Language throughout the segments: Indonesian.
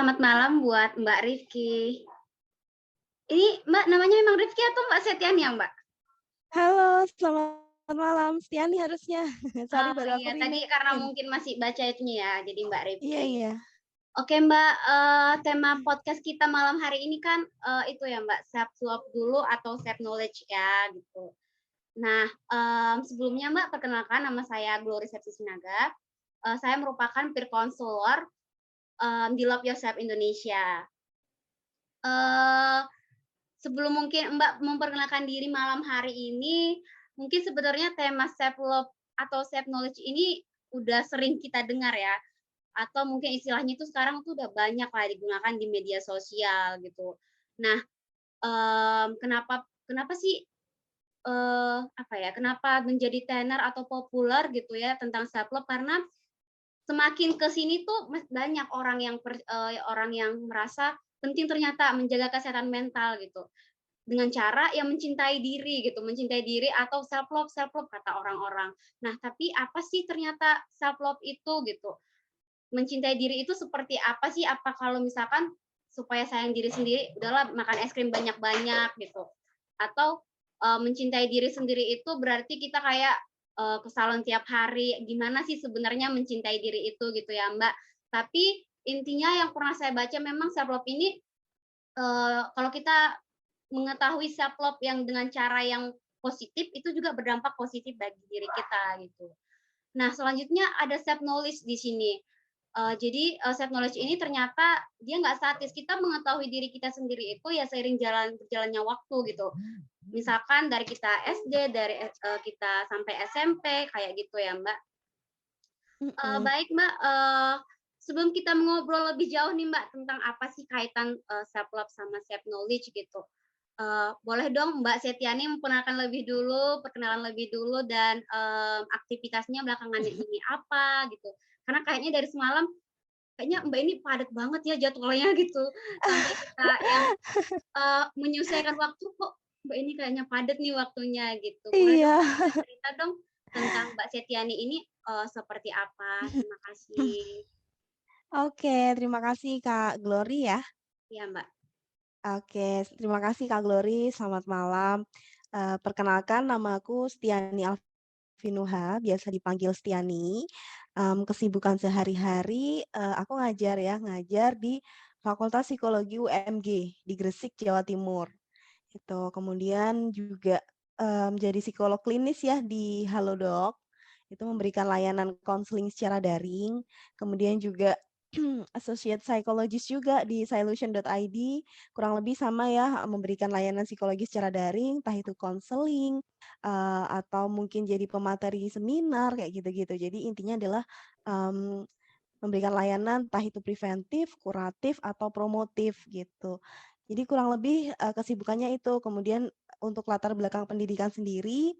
selamat malam buat Mbak Rifki. Ini Mbak namanya memang Rifki atau Mbak Setiani ya, Mbak? Halo, selamat malam. Stiani harusnya. Sorry Oh baru aku iya, tadi karena rename. mungkin masih baca itunya ya, jadi Mbak Iya, Rifki. iya. Oke Mbak, tema podcast kita malam hari ini kan itu ya Mbak, self love dulu atau self knowledge ya gitu. Nah, sebelumnya Mbak perkenalkan nama saya Glory Septi Sinaga. Saya merupakan peer counselor di Love Yourself Indonesia. Eee Sebelum mungkin Mbak memperkenalkan diri malam hari ini, mungkin sebenarnya tema self love atau self knowledge ini udah sering kita dengar ya, atau mungkin istilahnya itu sekarang tuh udah banyak lah digunakan di media sosial gitu. Nah, kenapa kenapa sih, apa ya, kenapa menjadi tenar atau populer gitu ya tentang self love, karena semakin ke sini tuh banyak orang yang merasa penting ternyata menjaga kesehatan mental gitu. Dengan cara yang mencintai diri gitu, mencintai diri atau self love kata orang-orang. Nah, tapi apa sih ternyata self love itu gitu? Mencintai diri itu seperti apa sih? Apa kalau misalkan supaya sayang diri sendiri, udahlah makan es krim banyak-banyak gitu. Atau mencintai diri sendiri itu berarti kita kayak ke salon tiap hari. Gimana sih sebenarnya mencintai diri itu gitu ya, Mbak? Tapi intinya yang pernah saya baca memang self love ini kalau kita mengetahui self love yang dengan cara yang positif, itu juga berdampak positif bagi diri kita gitu. Nah, selanjutnya ada self knowledge di sini. Jadi, self knowledge ini ternyata dia nggak statis, kita mengetahui diri kita sendiri itu ya seiring berjalannya waktu gitu. Misalkan dari kita SD, dari kita sampai SMP kayak gitu ya, Mbak. Mhm. Baik Mbak, sebelum kita ngobrol lebih jauh nih Mbak, tentang apa sih kaitan, self love sama self knowledge gitu. Boleh dong Mbak Setiani memperkenalkan lebih dulu, perkenalan lebih dulu dan, aktivitasnya belakangan ini apa gitu. Karena kayaknya dari semalam, kayaknya Mbak ini padat banget ya jadwalnya gitu, sampai kita yang, menyesuaikan waktu, kok Mbak ini kayaknya padat nih waktunya gitu. Boleh dong Iya. Mbak cerita dong tentang Mbak Setiani ini, seperti apa? Terima kasih. Oke, terima kasih Kak Glory ya. Iya Mbak. Oke, terima kasih Kak Glory, selamat malam. Perkenalkan namaku Stiani Alfinuha, biasa dipanggil Stiani. Kesibukan sehari-hari, aku ngajar ya, ngajar di Fakultas Psikologi UMG di Gresik, Jawa Timur. Itu kemudian juga, jadi psikolog klinis ya di Halodoc, itu memberikan layanan konseling secara daring, kemudian juga associate psychologist juga di Solution.id, kurang lebih sama ya, memberikan layanan psikologi secara daring, entah itu konseling, atau mungkin jadi pemateri seminar, kayak gitu-gitu. Jadi intinya adalah, mmm, memberikan layanan entah itu preventif, kuratif, atau promotif gitu. Jadi kurang lebih, kesibukannya itu. Kemudian untuk latar belakang pendidikan sendiri,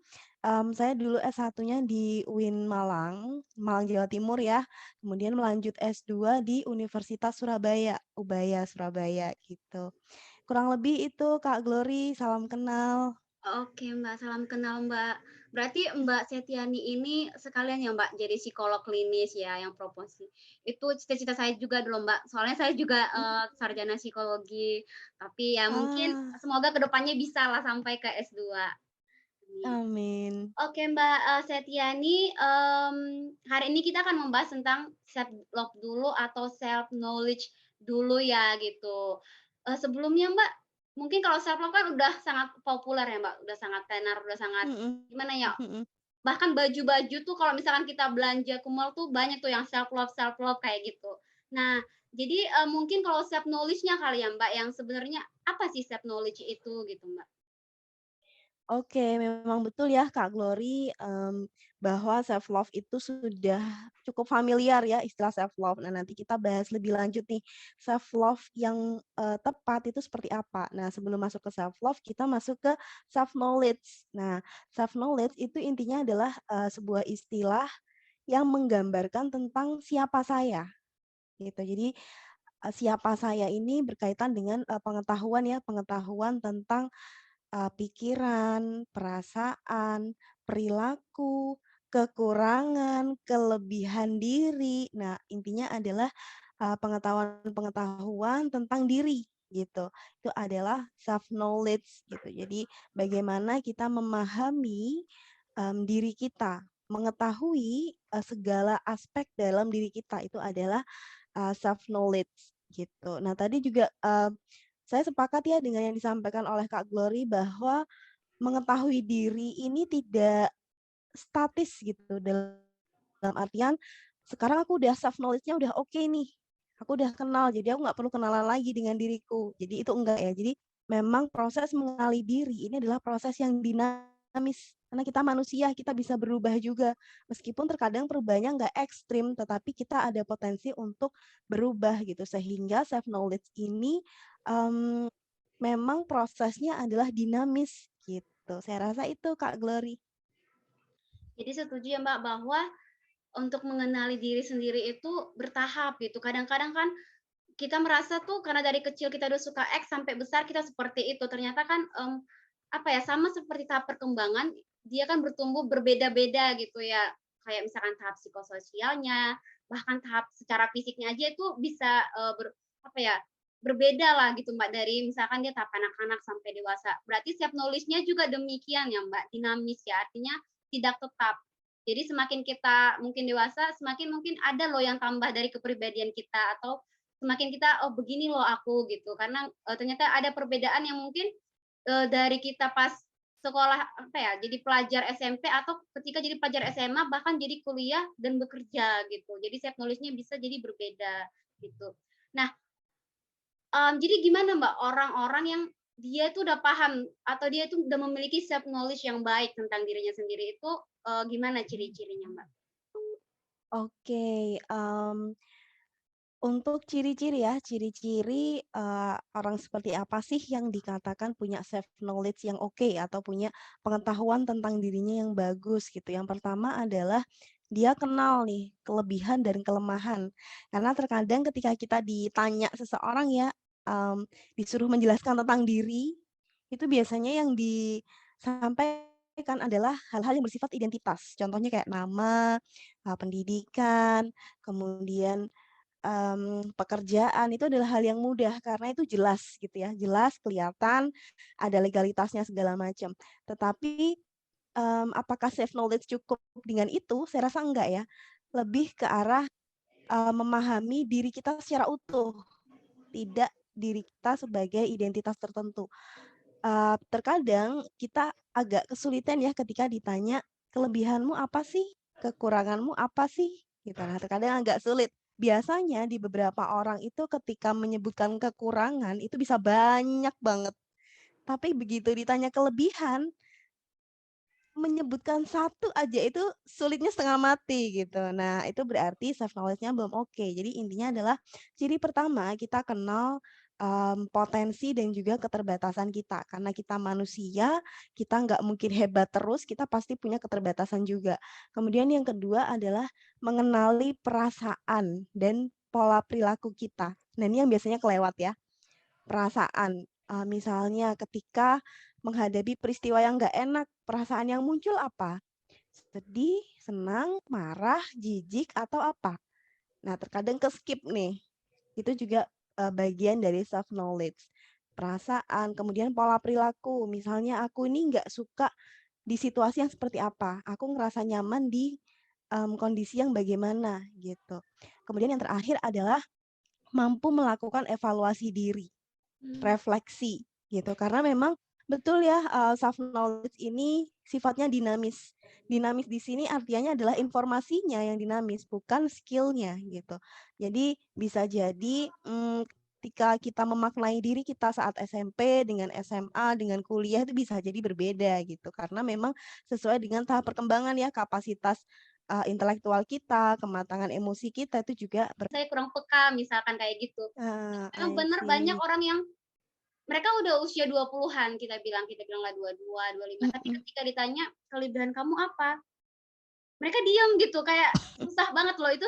saya dulu S1-nya di UIN Malang, Malang Jawa Timur ya, kemudian melanjut S2 di Universitas Surabaya, Ubaya Surabaya gitu. Kurang lebih itu Kak Glory, salam kenal. Oke Mbak, salam kenal Mbak. Berarti Mbak Setiani ini sekalian ya Mbak jadi psikolog klinis ya yang proposi. Itu cita-cita saya juga dulu Mbak, soalnya saya juga, sarjana psikologi, tapi ya mungkin Ah, semoga ke depannya bisalah sampai ke S2. Amin. amin. Oke Mbak, Setiani, hari ini kita akan membahas tentang self love dulu atau self knowledge dulu ya gitu. Sebelumnya Mbak, mungkin kalau self love kan udah sangat populer ya Mbak, udah sangat tenar, udah sangat Mhm, gimana ya, mhm. bahkan baju-baju tuh kalau misalkan kita belanja ke mall tuh banyak tuh yang self love kayak gitu. Nah, jadi, mungkin kalau self knowledge-nya kali ya Mbak, yang sebenarnya apa sih self knowledge itu gitu Mbak? Oke, memang betul ya Kak Glory, bahwa self love itu sudah cukup familiar ya istilah self love. Nah, nanti kita bahas lebih lanjut nih, self love yang, tepat itu seperti apa. Nah, sebelum masuk ke self love, kita masuk ke self knowledge. Nah, self knowledge itu intinya adalah, sebuah istilah yang menggambarkan tentang siapa saya, gitu. Jadi, siapa saya ini berkaitan dengan, pengetahuan ya, pengetahuan tentang pikiran, perasaan, perilaku, kekurangan, kelebihan diri. Nah, intinya adalah, pengetahuan-pengetahuan tentang diri gitu. Itu adalah self knowledge gitu. Jadi bagaimana kita memahami diri kita, mengetahui segala aspek dalam diri kita itu adalah self knowledge gitu. Nah, tadi juga saya sepakat ya dengan yang disampaikan oleh Kak Glory bahwa mengetahui diri ini tidak statis gitu dalam artian sekarang aku udah self knowledge-nya udah oke nih. Aku udah kenal, jadi aku nggak perlu kenalan lagi dengan diriku. Jadi itu enggak ya. Jadi memang proses mengenali diri ini adalah proses yang dinamis. Karena kita manusia, kita bisa berubah juga. Meskipun terkadang perubahannya nggak ekstrim, tetapi kita ada potensi untuk berubah gitu. Sehingga self knowledge ini um, memang prosesnya adalah dinamis gitu. Saya rasa itu Kak Glory. Jadi setuju ya Mbak bahwa untuk mengenali diri sendiri itu bertahap gitu. Kadang-kadang kan kita merasa tuh karena dari kecil kita udah suka X sampai besar kita seperti itu. Ternyata kan apa ya sama seperti tahap perkembangan dia kan bertumbuh berbeda-beda gitu ya. Kayak misalkan tahap psikososialnya, bahkan tahap secara fisiknya aja itu bisa apa ya berbeda lah gitu Mbak dari misalkan dia tahap anak-anak sampai dewasa. Berarti setiap knowledge-nya juga demikian ya Mbak, dinamis ya. Artinya tidak tetap. Jadi semakin kita mungkin dewasa, semakin mungkin ada loh yang tambah dari kepribadian kita atau semakin kita oh begini loh aku gitu. Karena ternyata ada perbedaan yang mungkin dari kita pas sekolah apa ya, jadi pelajar SMP atau ketika jadi pelajar SMA bahkan jadi kuliah dan bekerja gitu. Jadi self knowledge-nya bisa jadi berbeda gitu. Nah, jadi gimana Mbak orang-orang yang dia itu udah paham atau dia itu udah memiliki self knowledge yang baik tentang dirinya sendiri itu, gimana ciri-cirinya Mbak? Oke, untuk ciri-ciri ya, ciri-ciri, orang seperti apa sih yang dikatakan punya self knowledge yang oke atau punya pengetahuan tentang dirinya yang bagus gitu. Yang pertama adalah dia kenal nih kelebihan dan kelemahan. Karena terkadang ketika kita ditanya seseorang ya, disuruh menjelaskan tentang diri, itu biasanya yang disampaikan adalah hal-hal yang bersifat identitas. Contohnya kayak nama, pendidikan, kemudian pekerjaan itu adalah hal yang mudah karena itu jelas gitu ya, jelas, kelihatan, ada legalitasnya segala macam. Tetapi, apakah self knowledge cukup dengan itu? Saya rasa enggak ya. Lebih ke arah, memahami diri kita secara utuh, tidak diri kita sebagai identitas tertentu. Terkadang kita agak kesulitan ya ketika ditanya, "Kelebihanmu apa sih? Kekuranganmu apa sih?" Gitu. Nah, terkadang agak sulit. Biasanya di beberapa orang itu ketika menyebutkan kekurangan itu bisa banyak banget. Tapi begitu ditanya kelebihan, menyebutkan satu aja itu sulitnya setengah mati gitu. Nah, itu berarti self knowledge-nya belum oke. Jadi intinya adalah ciri pertama kita kenal potensi dan juga keterbatasan kita. Karena kita manusia, kita nggak mungkin hebat terus, kita pasti punya keterbatasan juga. Kemudian yang kedua adalah mengenali perasaan dan pola perilaku kita. Nah, ini yang biasanya kelewat ya perasaan. Misalnya ketika menghadapi peristiwa yang nggak enak, perasaan yang muncul apa? Sedih, senang, marah, jijik, atau apa? Nah, terkadang ke-skip nih. Itu juga bagian dari self knowledge. Perasaan, kemudian pola perilaku. Misalnya aku ini nggak suka di situasi yang seperti apa. Aku ngerasa nyaman di kondisi yang bagaimana gitu. Kemudian yang terakhir adalah mampu melakukan evaluasi diri Mmm, refleksi gitu. Karena memang betul ya, self knowledge ini sifatnya dinamis. Dinamis di sini artinya adalah informasinya yang dinamis, bukan skill-nya gitu. Jadi bisa jadi, ketika kita memaknai diri kita saat SMP dengan SMA, dengan kuliah itu bisa jadi berbeda gitu. Karena memang sesuai dengan tahap perkembangan ya, kapasitas, intelektual kita, kematangan emosi kita itu juga saya kurang peka misalkan kayak gitu. Memang I bener banyak see. orang yang mereka udah usia 20-an kita bilanglah 22, 25, tapi Mhm. ketika ditanya, "Kelebihan kamu apa?" Mereka diem gitu, kayak susah banget loh itu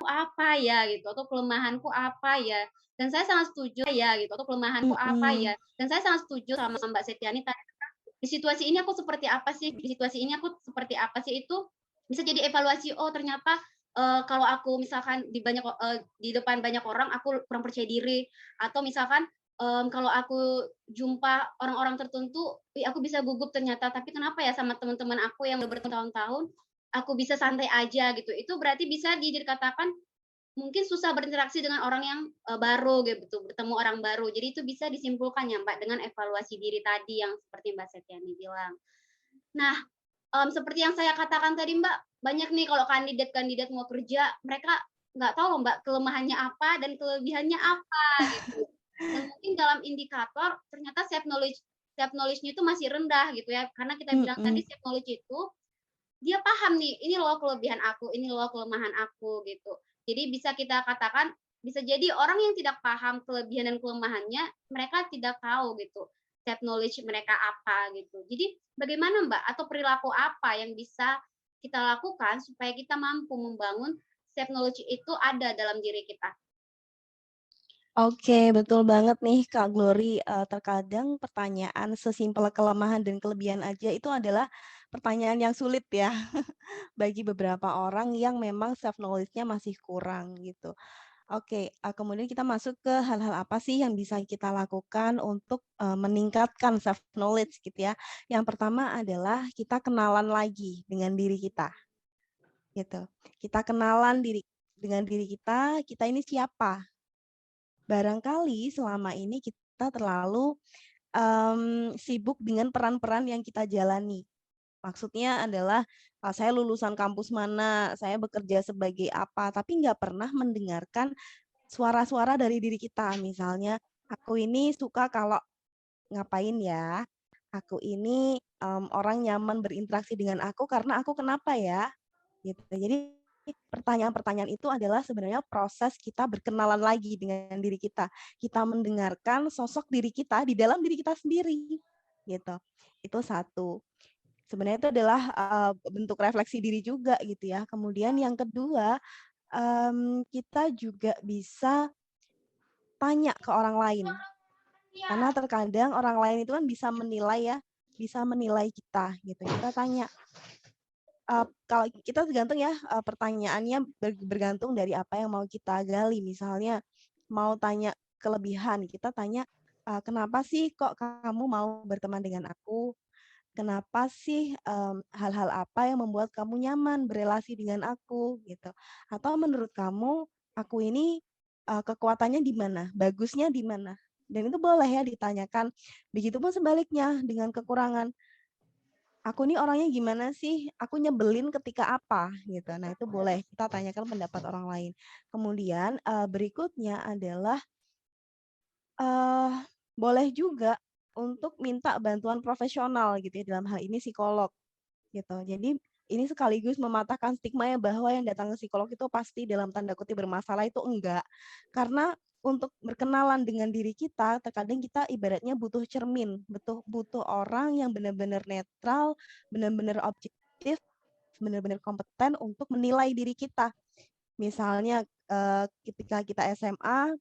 apa ya gitu, atau kelemahanku apa ya, dan saya sangat setuju ya gitu, atau kelemahanku apa ya, Mhm. dan saya sangat setuju sama Mbak Setiani tadi, di situasi ini aku seperti apa sih, di situasi ini aku seperti apa sih, itu bisa jadi evaluasi, oh ternyata, kalau aku misalkan di depan banyak orang aku kurang percaya diri, atau misalkan, kalau aku jumpa orang-orang tertentu, ih aku bisa gugup ternyata, tapi kenapa ya sama teman-teman aku yang udah bertahun-tahun, aku bisa santai aja gitu. Itu berarti bisa dikatakan mungkin susah berinteraksi dengan orang yang, baru gitu, bertemu orang baru. Jadi itu bisa disimpulkan ya Mbak, dengan evaluasi diri tadi yang seperti Mbak Septiani bilang. Nah, seperti yang saya katakan tadi Mbak, banyak nih kalau kandidat-kandidat mau kerja, mereka nggak tahu loh Mbak, kelemahannya apa dan kelebihannya apa gitu. Dan mungkin dalam indikator ternyata self knowledge-nya itu masih rendah gitu ya, karena kita bilang tadi Mhm. self knowledge itu dia paham nih, ini loh kelebihan aku, ini loh kelemahan aku gitu. Jadi bisa kita katakan, bisa jadi orang yang tidak paham kelebihan dan kelemahannya, mereka tidak tahu gitu, self knowledge mereka apa gitu. Jadi bagaimana Mbak, atau perilaku apa yang bisa kita lakukan supaya kita mampu membangun self knowledge itu ada dalam diri kita? Oke, betul banget nih Kak Glory. Terkadang pertanyaan sesimpel kelemahan dan kelebihan aja itu adalah pertanyaan yang sulit ya bagi beberapa orang yang memang self knowledge-nya masih kurang gitu. Oke, kemudian kita masuk ke hal-hal apa sih yang bisa kita lakukan untuk, meningkatkan self knowledge gitu ya. Yang pertama adalah kita kenalan lagi dengan diri kita, gitu. Kita kenalan dengan diri kita ini siapa? Barangkali selama ini kita terlalu, sibuk dengan peran-peran yang kita jalani. Maksudnya adalah, saya lulusan kampus mana, saya bekerja sebagai apa, tapi nggak pernah mendengarkan suara-suara dari diri kita. Misalnya, "Aku ini suka kalau ngapain ya? Aku ini, orang nyaman berinteraksi dengan aku karena aku kenapa ya?" Gitu. Jadi pertanyaan-pertanyaan itu adalah sebenarnya proses kita berkenalan lagi dengan diri kita. Kita mendengarkan sosok diri kita di dalam diri kita sendiri, gitu. Itu satu. Sebenarnya itu adalah, bentuk refleksi diri juga gitu ya. Kemudian yang kedua, kita juga bisa tanya ke orang lain. Karena terkadang orang lain itu kan bisa menilai ya, bisa menilai kita gitu. Kita tanya, kalau kita tergantung ya, pertanyaannya bergantung dari apa yang mau kita gali. Misalnya mau tanya kelebihan, kita tanya, "Kenapa sih kok kamu mau berteman dengan aku? Kenapa sih, hal-hal apa yang membuat kamu nyaman berelasi dengan aku?" Gitu. Atau menurut kamu, aku ini, kekuatannya di mana? Bagusnya di mana? Dan itu boleh ya ditanyakan. Begitupun sebaliknya dengan kekurangan. Aku nih orangnya gimana sih? Aku nyebelin ketika apa? Gitu. Nah, itu boleh kita tanyakan pendapat orang lain. Kemudian, berikutnya adalah, eee, boleh juga untuk minta bantuan profesional gitu ya, dalam hal ini psikolog. Gitu. Jadi ini sekaligus mematahkan stigma ya bahwa yang datang ke psikolog itu pasti dalam tanda kutip bermasalah, itu enggak. Karena untuk berkenalan dengan diri kita, terkadang kita ibaratnya butuh cermin, butuh butuh orang yang benar-benar netral, benar-benar objektif, benar-benar kompeten untuk menilai diri kita. Misalnya, ketika kita SMA,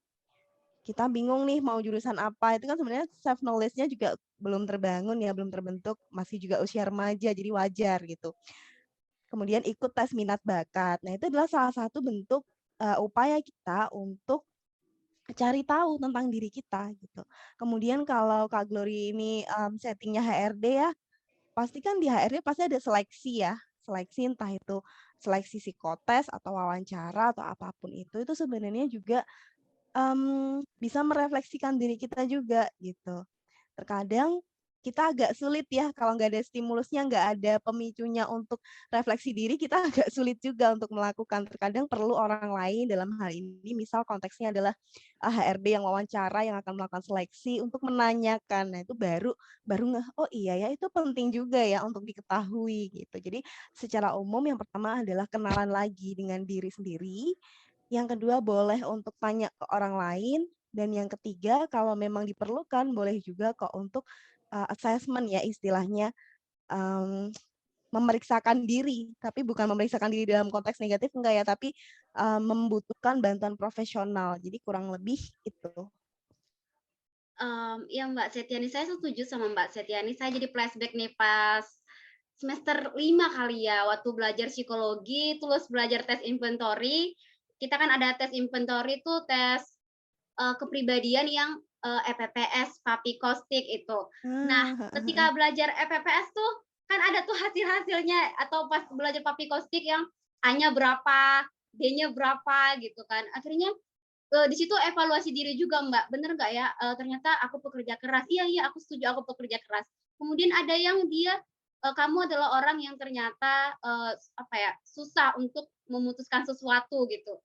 kita bingung nih mau jurusan apa, itu kan sebenarnya self knowledge-nya juga belum terbangun ya, belum terbentuk, masih juga usia remaja, jadi wajar gitu. Kemudian ikut tes minat bakat. Nah, itu adalah salah satu bentuk, upaya kita untuk cari tahu tentang diri kita gitu. Kemudian kalau Kak Glory ini, setting-nya HRD ya, pasti kan di HRD pasti ada seleksi ya, seleksi entah itu seleksi psikotes atau wawancara atau apapun itu sebenarnya juga, bisa merefleksikan diri kita juga gitu. Terkadang kita agak sulit ya kalau nggak ada stimulusnya, nggak ada pemicunya untuk refleksi diri, kita agak sulit juga untuk melakukan. Terkadang perlu orang lain dalam hal ini, misal konteksnya adalah, HRD yang wawancara yang akan melakukan seleksi untuk menanyakan. Nah, itu baru baru ngeh, "Oh iya ya, itu penting juga ya untuk diketahui," gitu. Jadi secara umum yang pertama adalah kenalan lagi dengan diri sendiri, yang kedua boleh untuk tanya ke orang lain, dan yang ketiga kalau memang diperlukan boleh juga kok untuk, assessment ya istilahnya, mmm, memeriksakan diri, tapi bukan memeriksakan diri dalam konteks negatif enggak ya, tapi, membutuhkan bantuan profesional. Jadi kurang lebih itu. Iya Mbak Setiani, saya setuju sama Mbak Setiani, saya jadi flashback nih pas semester 5 kali ya, waktu belajar psikologi, terus belajar tes inventory. Kita kan ada tes inventory tuh tes, kepribadian yang, EPPS, Papi Kostik itu. Nah, Ah, heeh heeh. ketika belajar EPPS tuh, kan ada tuh hasil-hasilnya atau pas belajar Papi Kostik yang A-nya berapa, D-nya berapa gitu kan. Akhirnya, di situ evaluasi diri juga, Mbak, bener nggak ya, ternyata aku pekerja keras. Iya iya, aku setuju aku pekerja keras. Kemudian ada yang dia, kamu adalah orang yang ternyata, apa ya, susah untuk memutuskan sesuatu gitu.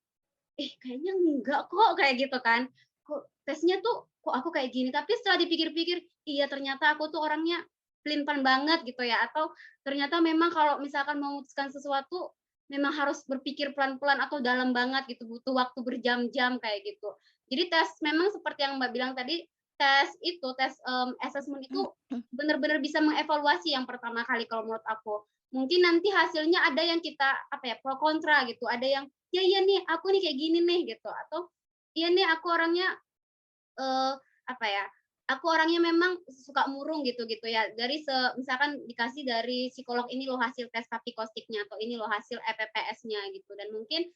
Kayaknya enggak kok, kayak gitu kan. Kok tesnya tuh, kok aku kayak gini, tapi setelah dipikir-pikir, iya ternyata aku tuh orangnya pelin-pelan banget gitu ya, atau ternyata memang kalau misalkan memutuskan sesuatu, memang harus berpikir pelan-pelan atau dalam banget gitu, butuh waktu berjam-jam kayak gitu. Jadi tes memang seperti yang Mbak bilang tadi, tes itu, tes, assessment itu benar-benar bisa mengevaluasi yang pertama kali kalau menurut aku. Mungkin nanti hasilnya ada yang kita, apa ya, pro kontra gitu, ada yang iya iya nih, aku nih kayak gini nih gitu, atau iya nih aku orangnya, apa ya, aku orangnya memang suka murung gitu ya. Dari misalkan dikasih dari psikolog ini loh hasil tes Papikostiknya atau ini loh hasil EPPS-nya gitu. Dan mungkin,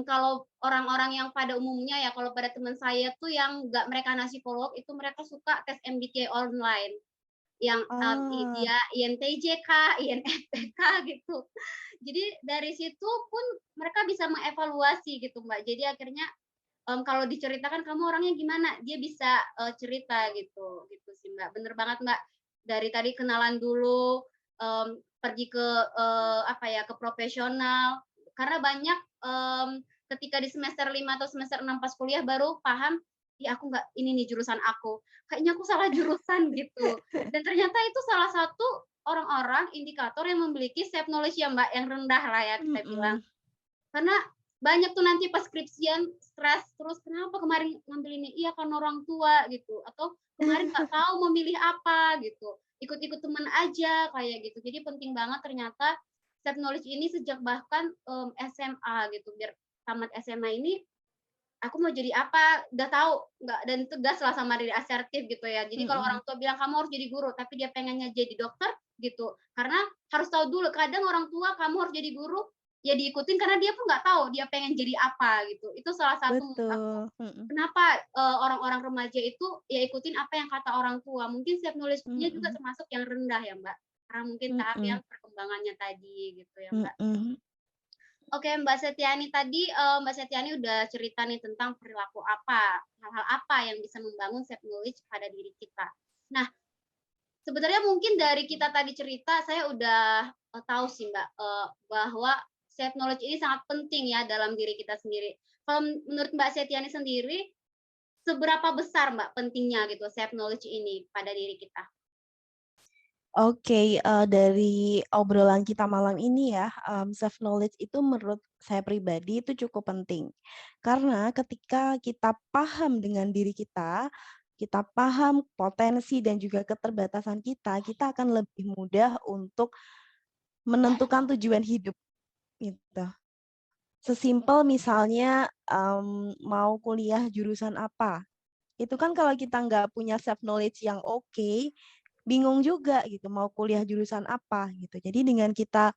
kalau orang-orang yang pada umumnya ya, kalau pada teman saya tuh yang nggak mereka anak psikolog, itu mereka suka tes MBTI online yang, Oh, dia INTJ kah, INFP kah gitu. Jadi dari situ pun mereka bisa mengevaluasi gitu, Mbak. Jadi akhirnya, kalau diceritakan, "Kamu orangnya gimana?" Dia bisa, cerita gitu, gitu sih, Mbak. Bener banget, Mbak. Dari tadi kenalan dulu, pergi ke, apa ya, ke profesional. Karena banyak, ketika di semester 5 atau semester 6 pas kuliah baru paham, "Ih, aku nggak ini nih jurusan aku. Kayaknya aku salah jurusan," gitu. Dan ternyata itu salah satu orang-orang indikator yang memiliki self knowledge ya, Mbak, yang rendah lah ya kita bilang. mhm. Karena banyak tuh nanti pas skripsian stres terus, "Kenapa kemarin ngambil ini?" "Iya karena orang tua," gitu, atau "Kemarin nggak tahu mau milih apa," gitu, "ikut-ikut teman aja," kayak gitu. Jadi penting banget ternyata self knowledge ini sejak bahkan, SMA gitu, biar tamat SMA ini aku mau jadi apa, udah tahu, nggak dan tegas lah sama diri, asertif gitu ya. Jadi kalau Mhm. orang tua bilang, "Kamu harus jadi guru," tapi dia pengennya jadi dokter, gitu. Karena harus tahu dulu, kadang orang tua, "Kamu harus jadi guru," ya diikutin karena dia pun nggak tahu dia pengen jadi apa, gitu. Itu salah satu menurut aku, Betul, mhm. kenapa, orang-orang remaja itu ya ikutin apa yang kata orang tua. Mungkin self knowledge-nya juga Mhm. termasuk yang rendah ya, Mbak, karena mungkin tahap Mhm. yang perkembangannya tadi, gitu ya, Mbak. Mhm. Oke, Mbak Setiani tadi, Mbak Setiani udah cerita nih tentang perilaku apa, hal-hal apa yang bisa membangun self knowledge pada diri kita. Nah, sebenarnya mungkin dari kita tadi cerita saya udah, tahu sih Mbak, bahwa self knowledge ini sangat penting ya dalam diri kita sendiri. Kalau menurut Mbak Setiani sendiri, seberapa besar Mbak pentingnya gitu self knowledge ini pada diri kita? Oke, dari obrolan kita malam ini ya, self knowledge itu menurut saya pribadi itu cukup penting. Karena ketika kita paham dengan diri kita paham potensi dan juga keterbatasan kita akan lebih mudah untuk menentukan tujuan hidup, gitu. Sesimpel misalnya, mau kuliah jurusan apa, itu kan kalau kita nggak punya self knowledge yang oke, bingung juga gitu mau kuliah jurusan apa gitu. Jadi dengan kita,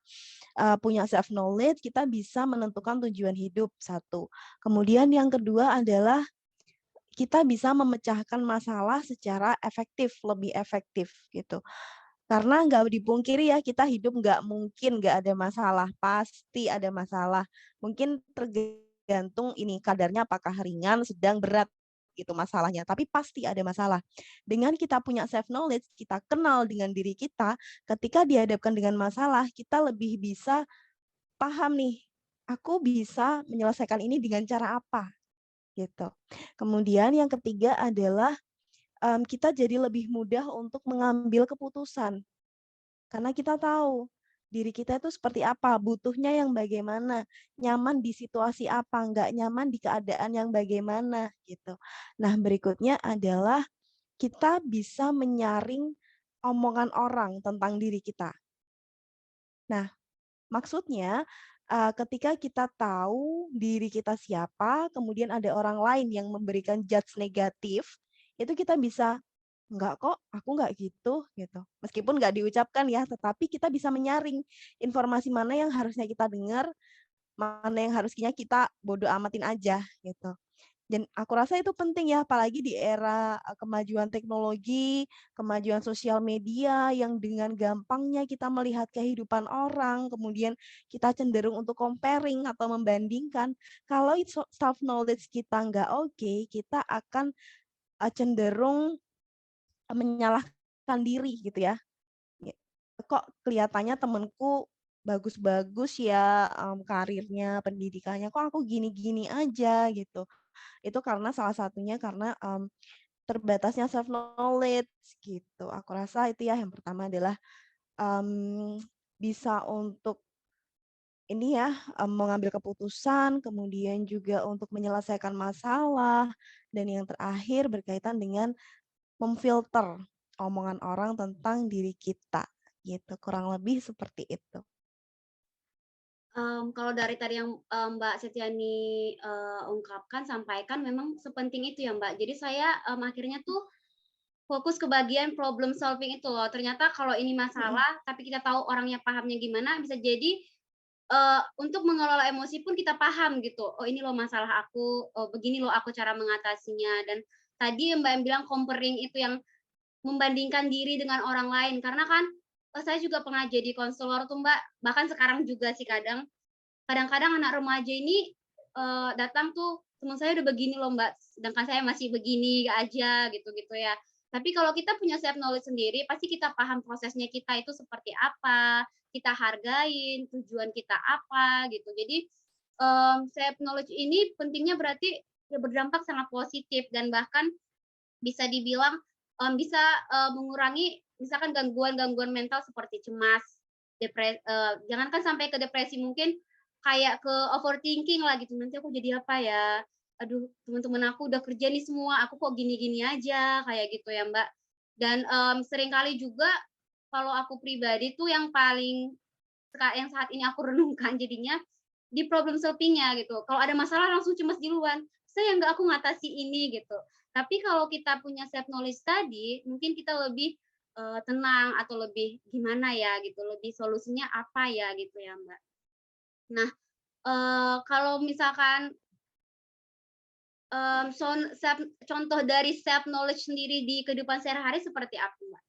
punya self knowledge, kita bisa menentukan tujuan hidup, satu. Kemudian yang kedua adalah kita bisa memecahkan masalah secara efektif, lebih efektif gitu. Karena nggak dipungkiri ya, kita hidup nggak mungkin nggak ada masalah, pasti ada masalah. Mungkin tergantung ini kadarnya apakah ringan, sedang, berat gitu masalahnya, tapi pasti ada masalah. Dengan kita punya self knowledge, kita kenal dengan diri kita, ketika dihadapkan dengan masalah, kita lebih bisa paham nih, aku bisa menyelesaikan ini dengan cara apa gitu. Kemudian yang ketiga adalah kita jadi lebih mudah untuk mengambil keputusan. Karena kita tahu diri kita itu seperti apa, butuhnya yang bagaimana, nyaman di situasi apa, nggak nyaman di keadaan yang bagaimana gitu. Nah, berikutnya adalah kita bisa menyaring omongan orang tentang diri kita. Nah, maksudnya ketika kita tahu diri kita siapa, kemudian ada orang lain yang memberikan judge negatif, itu kita bisa "Enggak kok, aku nggak gitu," gitu. Meskipun nggak diucapkan ya, tetapi kita bisa menyaring informasi mana yang harusnya kita dengar, mana yang harusnya kita bodo amatin aja, gitu. Dan aku rasa itu penting ya, apalagi di era, kemajuan teknologi, kemajuan sosial media yang dengan gampangnya kita melihat kehidupan orang, kemudian kita cenderung untuk comparing atau membandingkan. Kalau self knowledge kita nggak oke, kita akan, cenderung menyalahkan diri gitu ya. Ya, kok kelihatannya temenku bagus-bagus ya, karirnya, pendidikannya, kok aku gini-gini aja gitu. Itu karena salah satunya karena, terbatasnya self knowledge gitu. Aku rasa itu ya yang pertama adalah, bisa untuk ini ya, mengambil keputusan, kemudian juga untuk menyelesaikan masalah, dan yang terakhir berkaitan dengan memfilter omongan orang tentang diri kita, gitu. Kurang lebih seperti itu. Kalau dari tadi yang, Mbak Setiani, ungkapkan, sampaikan memang sepenting itu ya, Mbak. Jadi saya, akhirnya tuh fokus ke bagian problem solving itu loh. Ternyata kalau ini Mhm. masalah, tapi kita tahu orangnya pahamnya gimana, bisa jadi, untuk mengelola emosi pun kita paham gitu, "Oh ini loh masalah aku, oh begini loh aku cara mengatasinya." Dan tadi Mbak yang bilang comparing itu yang membandingkan diri dengan orang lain, karena kan, saya juga pernah jadi konselor tuh Mbak, bahkan sekarang juga sih kadang. Kadang-kadang anak remaja ini, datang tuh, "Teman saya udah begini loh Mbak, sedangkan saya masih begini aja," gitu-gitu ya. Tapi kalau kita punya self knowledge sendiri, pasti kita paham prosesnya kita itu seperti apa, kita hargain tujuan kita apa, gitu. Jadi, self knowledge ini pentingnya berarti ya berdampak sangat positif dan bahkan bisa dibilang, bisa, mengurangi misalkan gangguan-gangguan mental seperti cemas, jangankan sampai ke depresi, mungkin kayak ke overthinking lah gitu, "Nanti aku jadi apa ya? Aduh, teman-teman aku udah kerja nih semua, aku kok gini-gini aja," kayak gitu ya, Mbak. Dan, seringkali juga kalau aku pribadi tuh yang paling yang saat ini aku renungkan jadinya, di problem solving-nya gitu. Kalau ada masalah langsung cemas duluan, "Sayang nggak aku ngatasi ini?" Gitu. Tapi kalau kita punya self knowledge tadi, mungkin kita lebih, tenang atau lebih gimana ya gitu, lebih solusinya apa ya gitu ya, Mbak. Nah, kalau misalkan, contoh dari self knowledge sendiri di kehidupan sehari-hari seperti apa, Mbak?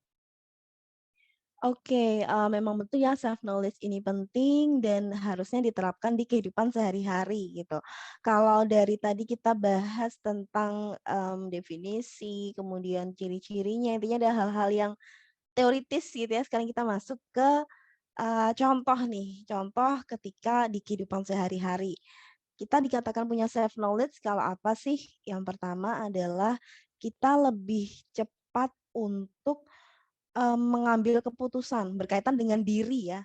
Oke, memang betul ya self knowledge ini penting dan harusnya diterapkan di kehidupan sehari-hari gitu. Kalau dari tadi kita bahas tentang, definisi, kemudian ciri-cirinya, intinya ada hal-hal yang teoritis gitu ya, sekarang kita masuk ke, contoh nih, contoh ketika di kehidupan sehari-hari. Kita dikatakan punya self knowledge kalau apa sih? Yang pertama adalah kita lebih cepat untuk mengambil keputusan berkaitan dengan diri ya,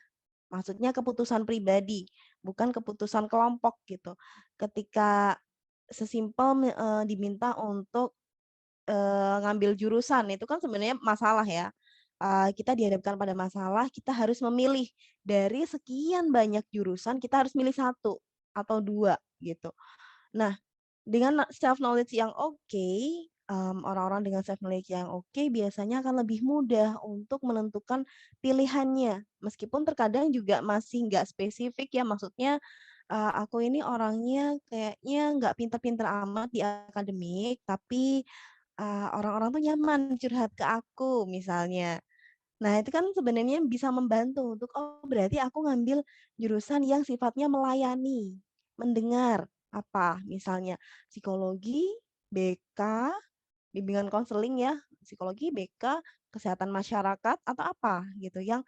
maksudnya keputusan pribadi, bukan keputusan kelompok gitu. Ketika sesimpel diminta untuk, ngambil jurusan, itu kan sebenarnya masalah ya. Kita dihadapkan pada masalah, kita harus memilih dari sekian banyak jurusan, kita harus milih satu atau 2 gitu. Nah, dengan self knowledge yang oke, orang-orang dengan self knowledge yang oke biasanya akan lebih mudah untuk menentukan pilihannya. Meskipun terkadang juga masih nggak spesifik ya, maksudnya, aku ini orangnya kayaknya nggak pinter-pinter amat di akademik, tapi, orang-orang tuh nyaman curhat ke aku misalnya. Nah, itu kan sebenarnya bisa membantu untuk, oh berarti aku ngambil jurusan yang sifatnya melayani, mendengar, apa, misalnya psikologi, BK, bimbingan konseling ya, psikologi, BK, kesehatan masyarakat, atau apa gitu, yang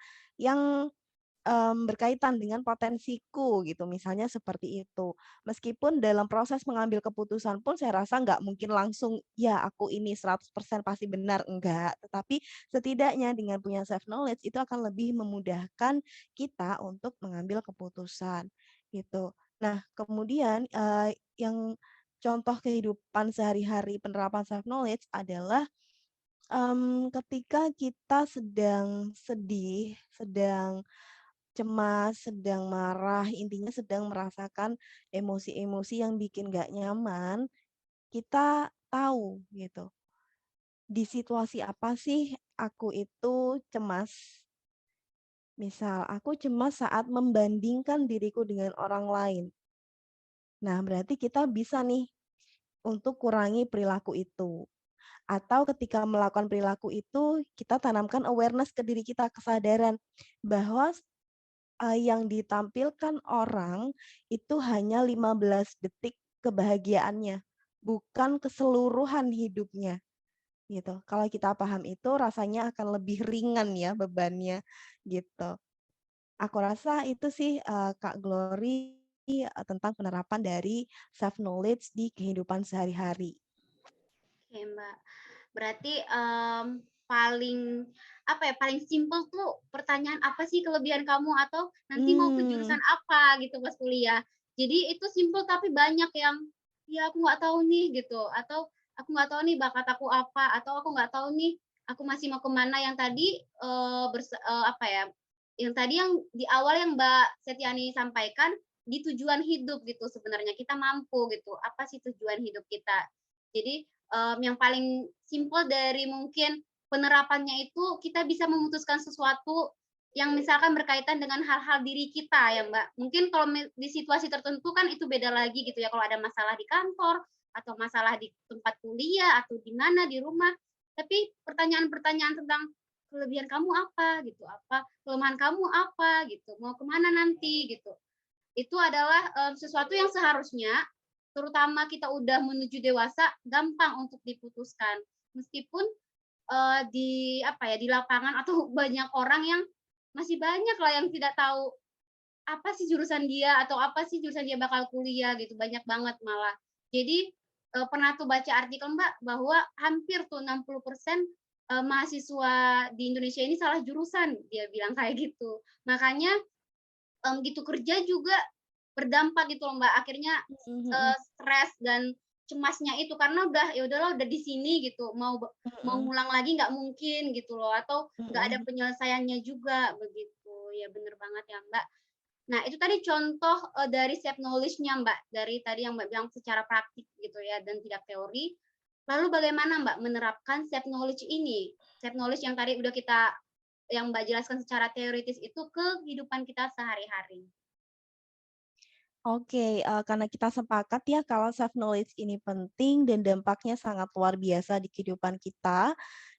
berkaitan dengan potensiku gitu, misalnya seperti itu. Meskipun dalam proses mengambil keputusan pun saya rasa nggak mungkin langsung, "Ya aku ini 100% pasti benar," enggak. Tetapi setidaknya dengan punya self knowledge itu akan lebih memudahkan kita untuk mengambil keputusan, gitu. Nah kemudian, yang contoh kehidupan sehari-hari penerapan self knowledge adalah, ketika kita sedang sedih, sedang cemas, sedang marah, intinya sedang merasakan emosi-emosi yang bikin nggak nyaman, kita tahu gitu. di situasi apa sih aku itu cemas? Misal aku cemas saat membandingkan diriku dengan orang lain. Nah, berarti kita bisa nih untuk kurangi perilaku itu. Atau ketika melakukan perilaku itu, kita tanamkan awareness ke diri kita, kesadaran bahwa yang ditampilkan orang itu hanya 15 detik kebahagiaannya, bukan keseluruhan hidupnya, gitu. Kalau kita paham itu rasanya akan lebih ringan ya bebannya, gitu. Aku rasa itu sih, Kak Glory, tentang penerapan dari self knowledge di kehidupan sehari-hari. Oke, Mbak. Berarti, paling, apa ya, paling simpel tuh pertanyaan, "Apa sih kelebihan kamu?" Atau, "Nanti mau ke Hmm, jurusan apa?" Gitu pas kuliah. Jadi itu simpel tapi banyak yang, "Ya aku nggak tahu nih," gitu, atau, "Aku nggak tahu nih bakat aku apa," atau, "Aku nggak tahu nih aku masih mau kemana." Yang tadi, apa ya, yang tadi yang di awal yang Mbak Setiani sampaikan, di tujuan hidup gitu sebenarnya, kita mampu gitu, apa sih tujuan hidup kita. Jadi, yang paling simpel dari mungkin penerapannya itu kita bisa memutuskan sesuatu yang misalkan berkaitan dengan hal-hal diri kita ya, Mbak. Mungkin kalau di situasi tertentu kan itu beda lagi gitu ya, kalau ada masalah di kantor, atau masalah di tempat kuliah, atau di mana, di rumah. Tapi pertanyaan-pertanyaan tentang kelebihan kamu apa gitu, apa kelemahan kamu apa gitu, mau kemana nanti gitu. Itu adalah, sesuatu yang seharusnya terutama kita udah menuju dewasa, gampang untuk diputuskan. Meskipun, di apa ya, di lapangan atau banyak orang yang masih banyak lah yang tidak tahu apa sih jurusan dia atau apa sih jurusan dia bakal kuliah gitu, banyak banget malah. Jadi, pernah tuh baca artikel Mbak, bahwa hampir tuh 60% mahasiswa di Indonesia ini salah jurusan, dia bilang kayak gitu. Makanya gitu kerja juga berdampak gitu loh, Mbak. Akhirnya, mhm mhm, stres dan cemasnya itu karena udah, ya udahlah udah di sini gitu, mau mhm ngulang lagi nggak mungkin gitu loh, atau nggak ada mhm. penyelesaiannya juga, begitu. Ya bener banget ya, Mbak. Nah, itu tadi contoh, dari self knowledge-nya, Mbak, dari tadi yang Mbak bilang secara praktik gitu ya dan tidak teori. Lalu bagaimana Mbak menerapkan self knowledge ini? Self knowledge yang tadi udah yang Mbak jelaskan secara teoritis itu ke kehidupan kita sehari-hari. Oke, karena kita sepakat ya kalau self knowledge ini penting dan dampaknya sangat luar biasa di kehidupan kita.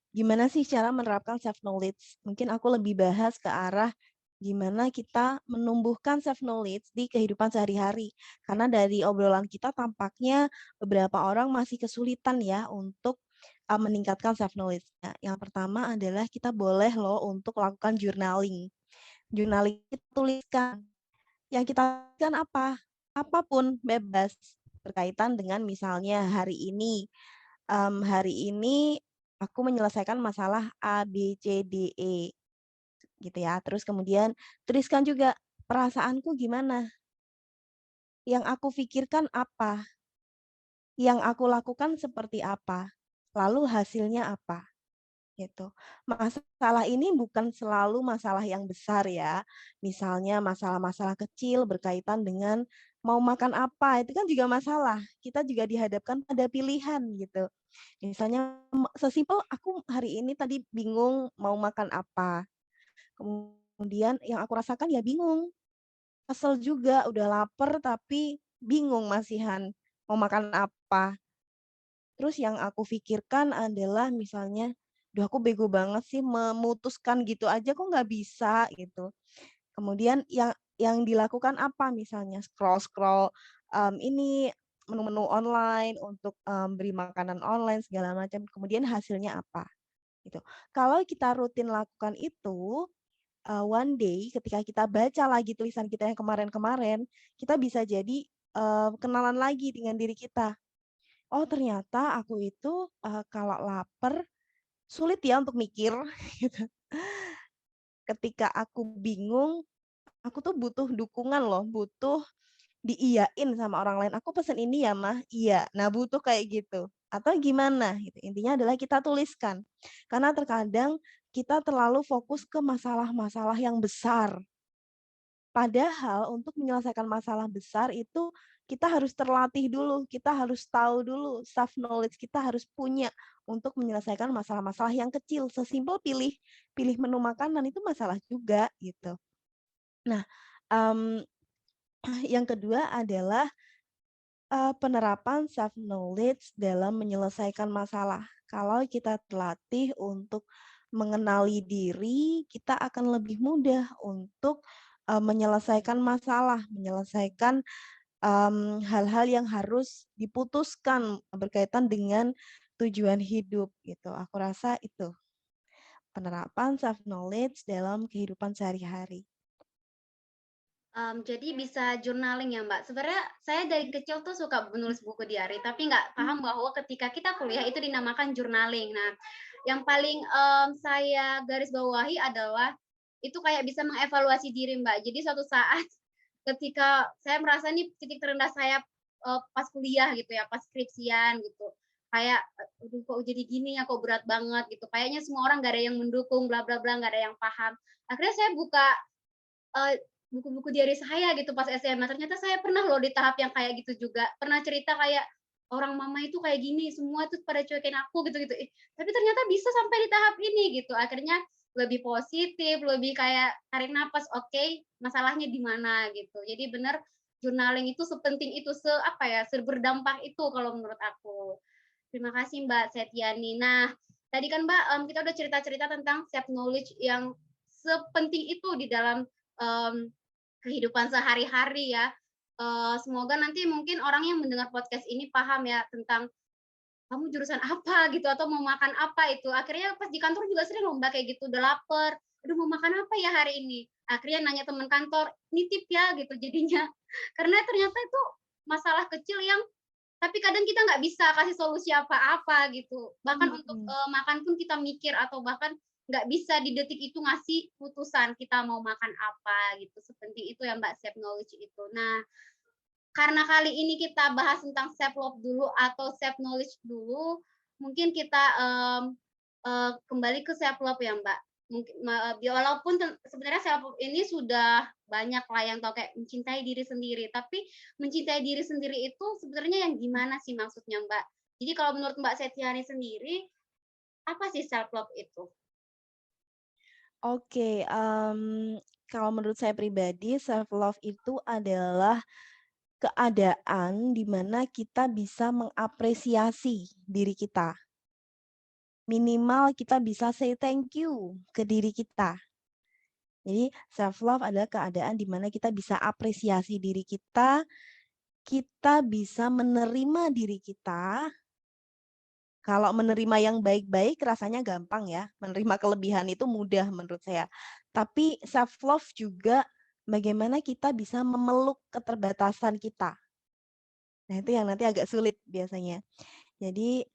Gimana sih cara menerapkan self knowledge? Mungkin aku lebih bahas ke arah gimana kita menumbuhkan self knowledge di kehidupan sehari-hari. Karena dari obrolan kita tampaknya beberapa orang masih kesulitan ya untuk meningkatkan self knowledge-nya. Yang pertama adalah kita boleh loh untuk lakukan journaling. Journaling itu tuliskan. Yang kita tuliskan apa? Apapun bebas berkaitan dengan misalnya hari ini aku menyelesaikan masalah A, B, C, D, E gitu ya. Terus kemudian tuliskan juga perasaanku gimana, yang aku pikirkan apa, yang aku lakukan seperti apa, lalu hasilnya apa gitu. Masalah ini bukan selalu masalah yang besar ya. Misalnya masalah-masalah kecil berkaitan dengan mau makan apa, itu kan juga masalah. Kita juga dihadapkan pada pilihan gitu. Misalnya sesimpel aku hari ini tadi bingung mau makan apa. Kemudian yang aku rasakan ya bingung, kesel juga, udah lapar tapi bingung masihan mau makan apa. Terus yang aku pikirkan adalah misalnya, "Duh aku bego banget sih memutuskan gitu aja kok nggak bisa?" Gitu. Kemudian yang dilakukan apa misalnya scroll-scroll, ini menu-menu online untuk, beli makanan online segala macam, kemudian hasilnya apa, gitu. Kalau kita rutin lakukan itu, one day ketika kita baca lagi tulisan kita yang kemarin-kemarin, kita bisa jadi, kenalan lagi dengan diri kita. Oh ternyata aku itu, kalau lapar sulit ya untuk mikir gitu. Ketika aku bingung, aku tuh butuh dukungan loh, butuh diiyain sama orang lain, "Aku pesen ini ya Mah," "Iya." Nah butuh kayak gitu. Atau gimana gitu, intinya adalah kita tuliskan. Karena terkadang kita terlalu fokus ke masalah-masalah yang besar. Padahal untuk menyelesaikan masalah besar itu kita harus terlatih dulu, kita harus tahu dulu, self knowledge kita harus punya untuk menyelesaikan masalah-masalah yang kecil. Sesimpel pilih pilih menu makanan itu masalah juga gitu. Nah, mmm, yang kedua adalah penerapan self knowledge dalam menyelesaikan masalah. Kalau kita terlatih untuk mengenali diri, kita akan lebih mudah untuk, menyelesaikan masalah, menyelesaikan, hal-hal yang harus diputuskan berkaitan dengan tujuan hidup gitu. Aku rasa itu, penerapan self knowledge dalam kehidupan sehari-hari. Jadi bisa journaling ya, Mbak. Sebenarnya saya dari kecil tuh suka menulis buku diary, tapi nggak paham bahwa ketika kita kuliah itu dinamakan journaling. Nah, yang paling, saya garis bawahi adalah itu kayak bisa mengevaluasi diri, Mbak. Jadi suatu saat ketika saya merasa nih titik terendah saya, pas kuliah gitu ya, pas skripsian gitu, kayak, "Aduh kok jadi gini ya, kok berat banget," gitu. Kayaknya semua orang nggak ada yang mendukung, bla bla bla, nggak ada yang paham. Akhirnya saya buka buku-buku diary saya gitu pas SMA, ternyata saya pernah loh di tahap yang kayak gitu juga, pernah cerita kayak, "Orang mama itu kayak gini, semua tuh pada cuekin aku," gitu-gitu, tapi ternyata bisa sampai di tahap ini gitu. Akhirnya lebih positif, lebih kayak tarik napas, "Oke, masalahnya di mana?" Gitu. Jadi bener journaling itu sepenting itu, apa ya, berdampak itu kalau menurut aku. Terima kasih Mbak Setiani. Nah, tadi kan Mbak, kita udah cerita-cerita tentang self knowledge yang sepenting itu di dalam, mmm, kehidupan sehari-hari ya. Semoga nanti mungkin orang yang mendengar podcast ini paham ya tentang, "Kamu jurusan apa?" Gitu, atau "Mau makan apa itu?" Akhirnya pas di kantor juga sering loh Mbak kayak gitu, "Udah laper, aduh mau makan apa ya hari ini?" Akhirnya nanya teman kantor, "Nitip ya?" Gitu jadinya. Karena ternyata itu masalah kecil yang tapi kadang kita nggak bisa kasih solusi apa-apa gitu. Bahkan untuk, Mhm. makan pun kita mikir atau bahkan nggak bisa di detik itu ngasih putusan kita mau makan apa gitu. Sepenting itu ya Mbak self knowledge itu. Nah, karena kali ini kita bahas tentang self love dulu atau self knowledge dulu, mungkin kita, kembali ke self love ya, Mbak. Mungkin walaupun sebenarnya self love ini sudah banyak lah yang tahu kayak mencintai diri sendiri, tapi mencintai diri sendiri itu sebenarnya yang gimana sih maksudnya, Mbak? Jadi kalau menurut Mbak Setiani sendiri, apa sih self love itu? Oke, kalau menurut saya pribadi self love itu adalah keadaan di mana kita bisa mengapresiasi diri kita. Minimal kita bisa say thank you ke diri kita. Jadi self love adalah keadaan di mana kita bisa apresiasi diri kita bisa menerima diri kita. Kalau menerima yang baik-baik rasanya gampang ya, menerima kelebihan itu mudah menurut saya. Tapi self love juga bagaimana kita bisa memeluk keterbatasan kita. Nah, itu yang nanti agak sulit biasanya. Jadi,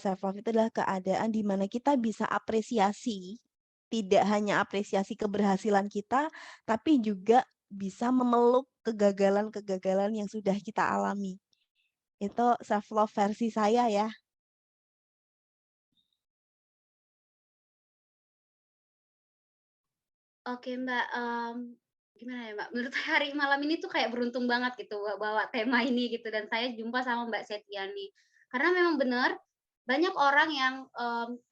self love itu adalah keadaan di mana kita bisa apresiasi, tidak hanya apresiasi keberhasilan kita, tapi juga bisa memeluk kegagalan-kegagalan yang sudah kita alami. Itu self love versi saya ya. Oke, Mbak, gimana ya, Mbak, menurut saya hari malam ini tuh kayak beruntung banget gitu bawa tema ini gitu dan saya jumpa sama Mbak Setiani. Karena memang benar, banyak orang yang,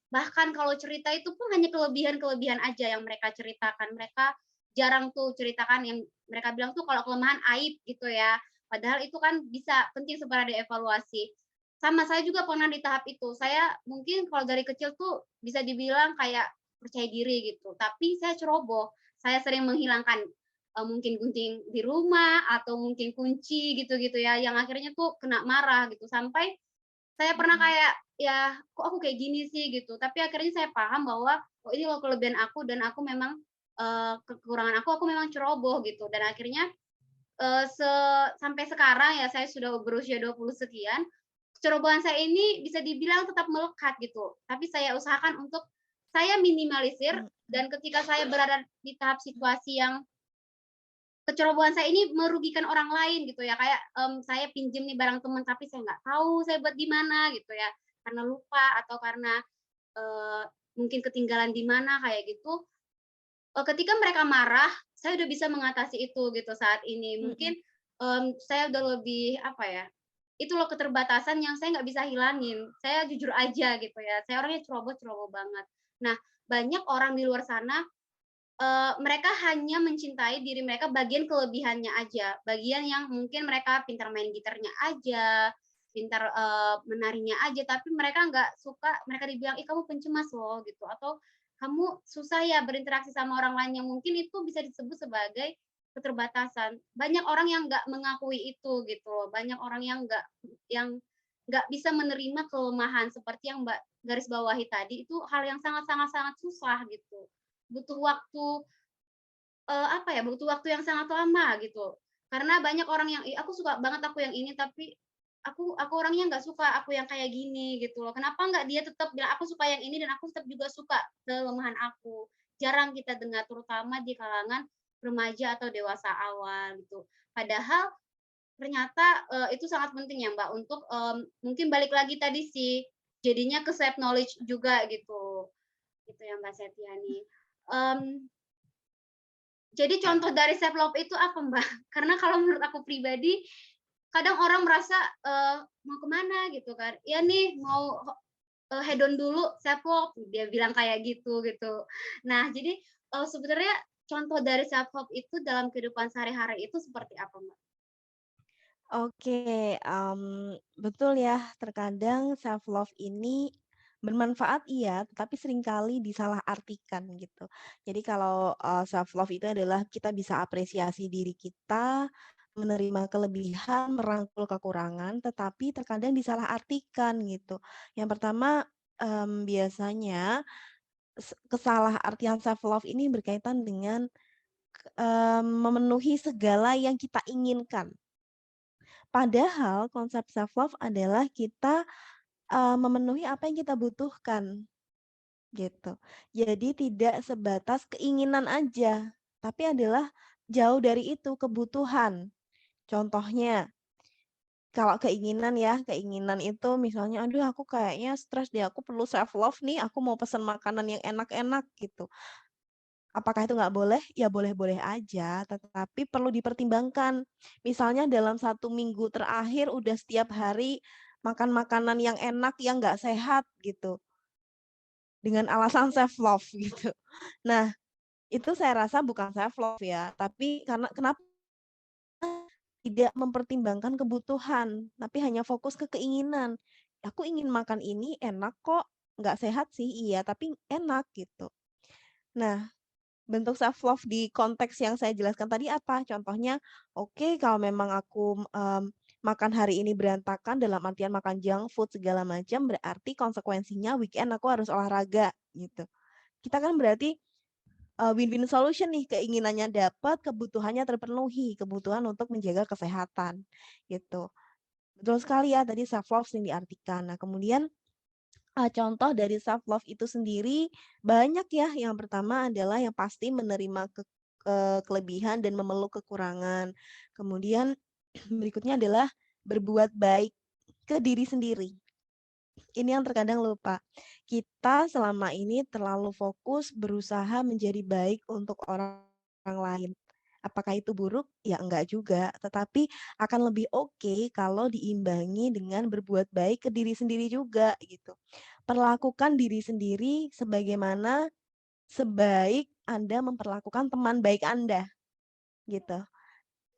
bahkan kalau cerita itu pun hanya kelebihan-kelebihan aja yang mereka ceritakan. Mereka jarang tuh ceritakan yang mereka bilang tuh kalau kelemahan aib gitu ya. Padahal itu kan bisa penting sebenarnya dievaluasi. Sama saya juga pernah di tahap itu. Saya mungkin kalau dari kecil tuh bisa dibilang kayak percaya diri gitu, tapi saya ceroboh. Saya sering menghilangkan, mungkin gunting di rumah atau mungkin kunci gitu-gitu ya, yang akhirnya tuh kena marah gitu, sampai saya pernah Mhm. kayak, ya kok aku kayak gini sih gitu, tapi akhirnya saya paham bahwa, oh ini loh kelebihan aku dan aku memang, kekurangan aku memang ceroboh gitu dan akhirnya, eee, se sampai sekarang ya saya sudah berusia 20 sekian, kecerobohan saya ini bisa dibilang tetap melekat gitu, tapi saya usahakan untuk saya minimalisir Mhm. dan ketika saya berada di tahap situasi yang kecerobohan saya ini merugikan orang lain gitu ya, kayak, saya pinjam nih barang teman tapi saya nggak tahu saya buat di mana gitu ya, karena lupa atau karena, eee, mungkin ketinggalan di mana kayak gitu, ketika mereka marah, saya udah bisa mengatasi itu gitu saat ini. Mungkin, Mhm. saya udah lebih, apa ya, itu loh keterbatasan yang saya nggak bisa hilangin. Saya jujur aja gitu ya, saya orangnya ceroboh-ceroboh banget. Nah, banyak orang di luar sana, mereka hanya mencintai diri mereka bagian kelebihannya aja, bagian yang mungkin mereka pintar main gitarnya aja, pintar, menarinya aja, tapi mereka nggak suka mereka dibilang, "Ih, kamu pencemas loh," gitu, atau, "Kamu susah ya berinteraksi sama orang lain," yang mungkin itu bisa disebut sebagai keterbatasan. Banyak orang yang nggak mengakui itu gitu loh, banyak orang yang nggak bisa menerima kelemahan seperti yang Mbak garis bawahi tadi, itu hal yang sangat sangat sangat susah gitu. Butuh waktu, apa ya, butuh waktu yang sangat lama gitu. Karena banyak orang yang, "Ih, aku suka banget aku yang ini, tapi aku orangnya nggak suka aku yang kayak gini," gitu loh. Kenapa nggak dia tetap bilang, "Aku suka yang ini dan aku tetap juga suka kelemahan aku." Jarang kita dengar, terutama di kalangan remaja atau dewasa awal gitu. Padahal ternyata, itu sangat penting ya, Mbak, untuk, mungkin balik lagi tadi sih, jadinya ke self knowledge juga gitu. Gitu ya, Mbak Septiani. Mmm Jadi contoh dari self love itu apa, Mbak? Karena kalau menurut aku pribadi, kadang orang merasa, mau ke mana gitu kan, "Ya nih mau hedon dulu, self love," dia bilang kayak gitu, gitu. Nah jadi, sebenarnya contoh dari self love itu dalam kehidupan sehari-hari itu seperti apa, Mbak? Oke, betul ya, terkadang self love ini bermanfaat iya, tetapi seringkali disalahartikan gitu. Jadi kalau, self love itu adalah kita bisa apresiasi diri kita, menerima kelebihan, merangkul kekurangan, tetapi terkadang disalahartikan gitu. Yang pertama, biasanya kesalahartian self love ini berkaitan dengan, memenuhi segala yang kita inginkan. Padahal konsep self love adalah kita, memenuhi apa yang kita butuhkan, gitu. Jadi tidak sebatas keinginan aja, tapi adalah jauh dari itu, kebutuhan. Contohnya, kalau keinginan ya, keinginan itu misalnya, "Aduh aku kayaknya stres deh, aku perlu self love nih, aku mau pesan makanan yang enak-enak," gitu. Apakah itu nggak boleh? Ya boleh-boleh aja, tetapi perlu dipertimbangkan. Misalnya dalam 1 minggu terakhir udah setiap hari makan makanan yang enak, yang nggak sehat gitu, dengan alasan self love gitu. Nah, itu saya rasa bukan self love ya, tapi karena kenapa tidak mempertimbangkan kebutuhan, tapi hanya fokus ke keinginan. Aku ingin makan ini enak kok, nggak sehat sih, iya, tapi enak gitu. Nah, bentuk self love di konteks yang saya jelaskan tadi apa? Contohnya, oke kalau memang aku, makan hari ini berantakan dalam artian makan junk food segala macam, berarti konsekuensinya weekend aku harus olahraga, gitu. Kita kan berarti, win-win solution nih, keinginannya dapat, kebutuhannya terpenuhi, kebutuhan untuk menjaga kesehatan, gitu. Betul sekali ya tadi self love yang diartikan. Nah kemudian contoh dari self love itu sendiri banyak ya. Yang pertama adalah yang pasti menerima kelebihan dan memeluk kekurangan. Kemudian berikutnya adalah berbuat baik ke diri sendiri. Ini yang terkadang lupa. Kita selama ini terlalu fokus berusaha menjadi baik untuk orang lain. Apakah itu buruk? Ya enggak juga, tetapi akan lebih oke kalau diimbangi dengan berbuat baik ke diri sendiri juga gitu. Perlakukan diri sendiri sebagaimana sebaik Anda memperlakukan teman baik Anda, gitu.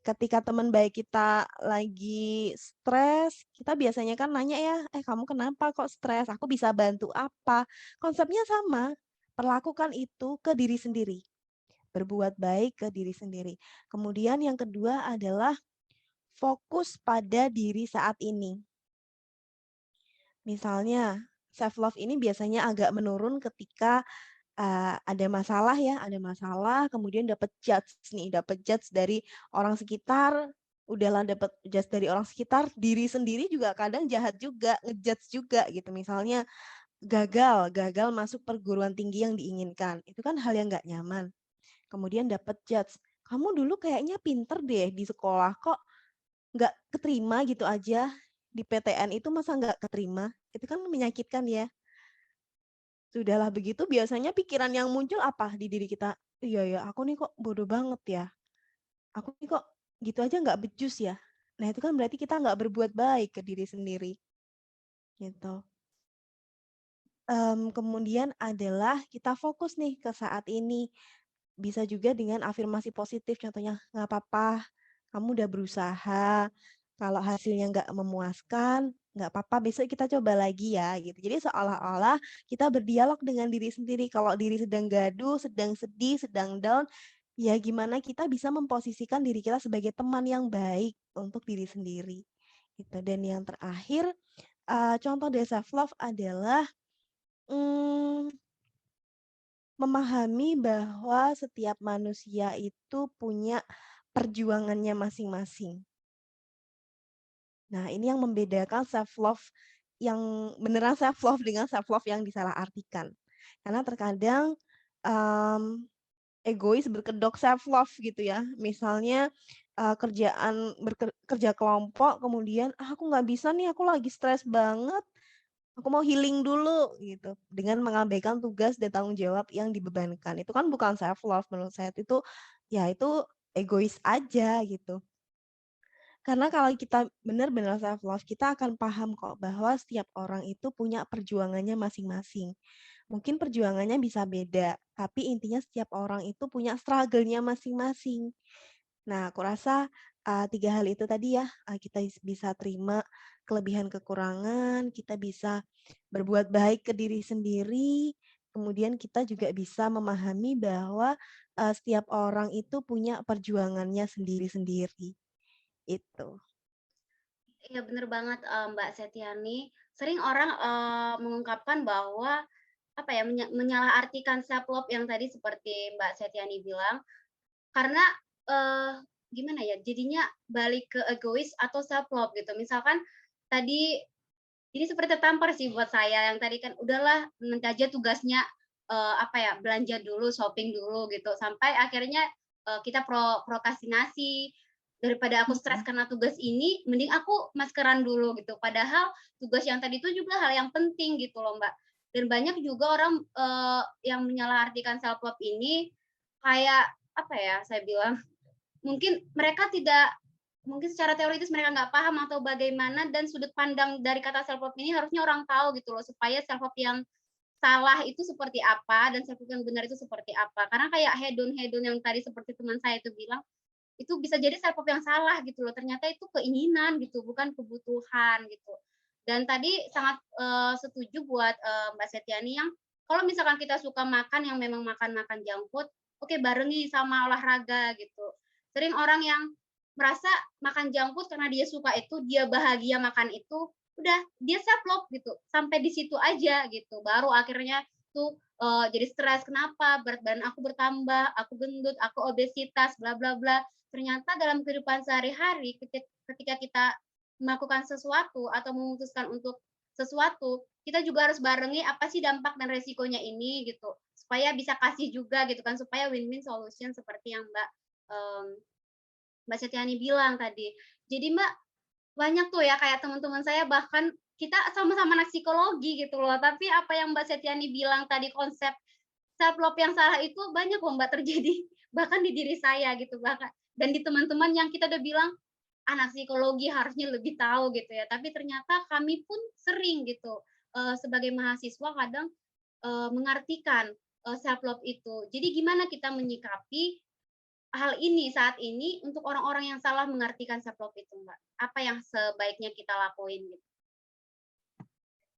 Ketika teman baik kita lagi stres, kita biasanya kan nanya ya, "Eh, kamu kenapa kok stres? Aku bisa bantu apa?" Konsepnya sama, perlakukan itu ke diri sendiri, berbuat baik ke diri sendiri. Kemudian yang kedua adalah fokus pada diri saat ini. Misalnya, self love ini biasanya agak menurun ketika ada masalah ya, ada masalah kemudian dapat judge nih, dapat judge dari orang sekitar, udahlah dapat judge dari orang sekitar, diri sendiri juga kadang jahat juga, nge-judge juga gitu. Misalnya gagal gagal masuk perguruan tinggi yang diinginkan, itu kan hal yang nggak nyaman. Kemudian dapat judge, "Kamu dulu kayaknya pinter deh di sekolah, kok nggak keterima gitu aja, di PTN itu masa nggak keterima?" Itu kan menyakitkan ya. Sudahlah begitu biasanya pikiran yang muncul apa di diri kita, "Iya ya, aku nih kok bodoh banget ya, aku nih kok gitu aja nggak becus ya." Nah itu kan berarti kita nggak berbuat baik ke diri sendiri, gitu. Kemudian adalah kita fokus nih ke saat ini. Bisa juga dengan afirmasi positif, contohnya, "Nggak apa-apa, kamu udah berusaha, kalau hasilnya nggak memuaskan, nggak apa-apa, besok kita coba lagi ya," gitu. Jadi seolah-olah kita berdialog dengan diri sendiri, kalau diri sedang gaduh, sedang sedih, sedang down, ya gimana kita bisa memposisikan diri kita sebagai teman yang baik untuk diri sendiri, gitu. Dan yang terakhir, contoh dari self love adalah, mmm memahami bahwa setiap manusia itu punya perjuangannya masing-masing. Nah, ini yang membedakan self love yang beneran self love dengan self love yang disalahartikan. Karena terkadang, mmm, egois berkedok self love gitu ya. Misalnya, kerja kelompok kemudian, "Ah, aku nggak bisa nih, aku lagi stres banget, aku mau healing dulu," gitu, dengan mengabaikan tugas dan tanggung jawab yang dibebankan. Itu kan bukan self love menurut saya itu, ya itu egois aja gitu. Karena kalau kita benar-benar self love, kita akan paham kok bahwa setiap orang itu punya perjuangannya masing-masing. Mungkin perjuangannya bisa beda, tapi intinya setiap orang itu punya struggle-nya masing-masing. Nah, aku rasa, 3 hal itu tadi ya, kita bisa terima kelebihan kekurangan, kita bisa berbuat baik ke diri sendiri, kemudian kita juga bisa memahami bahwa, setiap orang itu punya perjuangannya sendiri-sendiri, itu. Iya bener banget, Mbak Setiani. Sering orang, mengungkapkan bahwa, apa ya, menyalahartikan self love yang tadi seperti Mbak Setiani bilang, karena, eee, gimana ya, jadinya balik ke egois atau self love gitu. Misalkan tadi ini seperti tertampar sih buat saya, yang tadi kan udahlah nanti aja tugasnya, apa ya, belanja dulu, shopping dulu gitu, sampai akhirnya, kita prokrastinasi. Daripada aku stres Mhm. karena tugas ini, mending aku maskeran dulu gitu. Padahal tugas yang tadi itu juga hal yang penting gitu loh, Mbak. Dan banyak juga orang, yang menyalahartikan self love ini kayak, apa ya, saya bilang, mungkin mereka tidak mungkin secara teoritis mereka nggak paham atau bagaimana dan sudut pandang dari kata self love ini harusnya orang tahu gitu loh, supaya self love yang salah itu seperti apa dan self love yang benar itu seperti apa. Karena kayak hedon-hedon yang tadi seperti teman saya itu bilang, itu bisa jadi self love yang salah gitu loh, ternyata itu keinginan gitu, bukan kebutuhan gitu. Dan tadi sangat, setuju buat, Mbak Setiani yang kalau misalkan kita suka makan yang memang makan-makan junk food, oke barengi sama olahraga gitu. Sering orang yang merasa makan junk food karena dia suka itu, dia bahagia makan itu, udah dia self love gitu, sampai di situ aja gitu. Baru akhirnya tuh, jadi stres, "Kenapa? Berat badan aku bertambah, aku gendut, aku obesitas, bla bla bla." Ternyata dalam kehidupan sehari-hari ketika kita melakukan sesuatu atau memutuskan untuk sesuatu, kita juga harus barengi apa sih dampak dan resikonya ini gitu, supaya bisa kasih juga gitu kan, supaya win-win solution seperti yang mmm, Mbak Setiani bilang tadi. Jadi Mbak, banyak tuh ya kayak teman-teman saya bahkan kita sama-sama anak psikologi gitu loh, tapi apa yang Mbak Setiani bilang tadi konsep self love yang salah itu banyak loh Mbak terjadi, bahkan di diri saya gitu, bahkan dan di teman-teman yang kita udah bilang, anak psikologi harusnya lebih tahu gitu ya, tapi ternyata kami pun sering gitu, sebagai mahasiswa kadang, mengartikan, self love itu. Jadi gimana kita menyikapi hal ini saat ini untuk orang-orang yang salah mengartikan self love itu, Mbak? Apa yang sebaiknya kita lakuin gitu?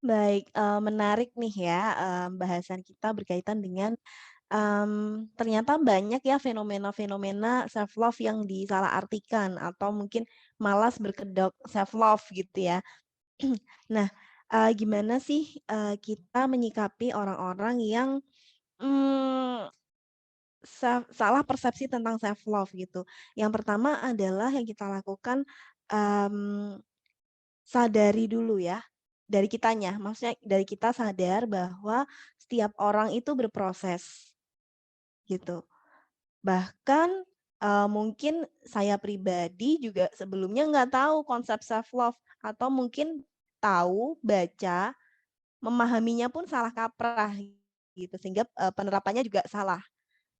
Baik, menarik nih ya, bahasan kita berkaitan dengan, ternyata banyak ya fenomena-fenomena self love yang disalahartikan atau mungkin malas berkedok self love gitu ya. Nah, gimana sih, kita menyikapi orang-orang yang, mmm, salah persepsi tentang self love gitu. Yang pertama adalah yang kita lakukan, mmm, sadari dulu ya, dari kitanya, maksudnya dari kita sadar bahwa setiap orang itu berproses, gitu. Bahkan, mungkin saya pribadi juga sebelumnya nggak tahu konsep self love atau mungkin tahu, baca, memahaminya pun salah kaprah gitu, sehingga penerapannya juga salah.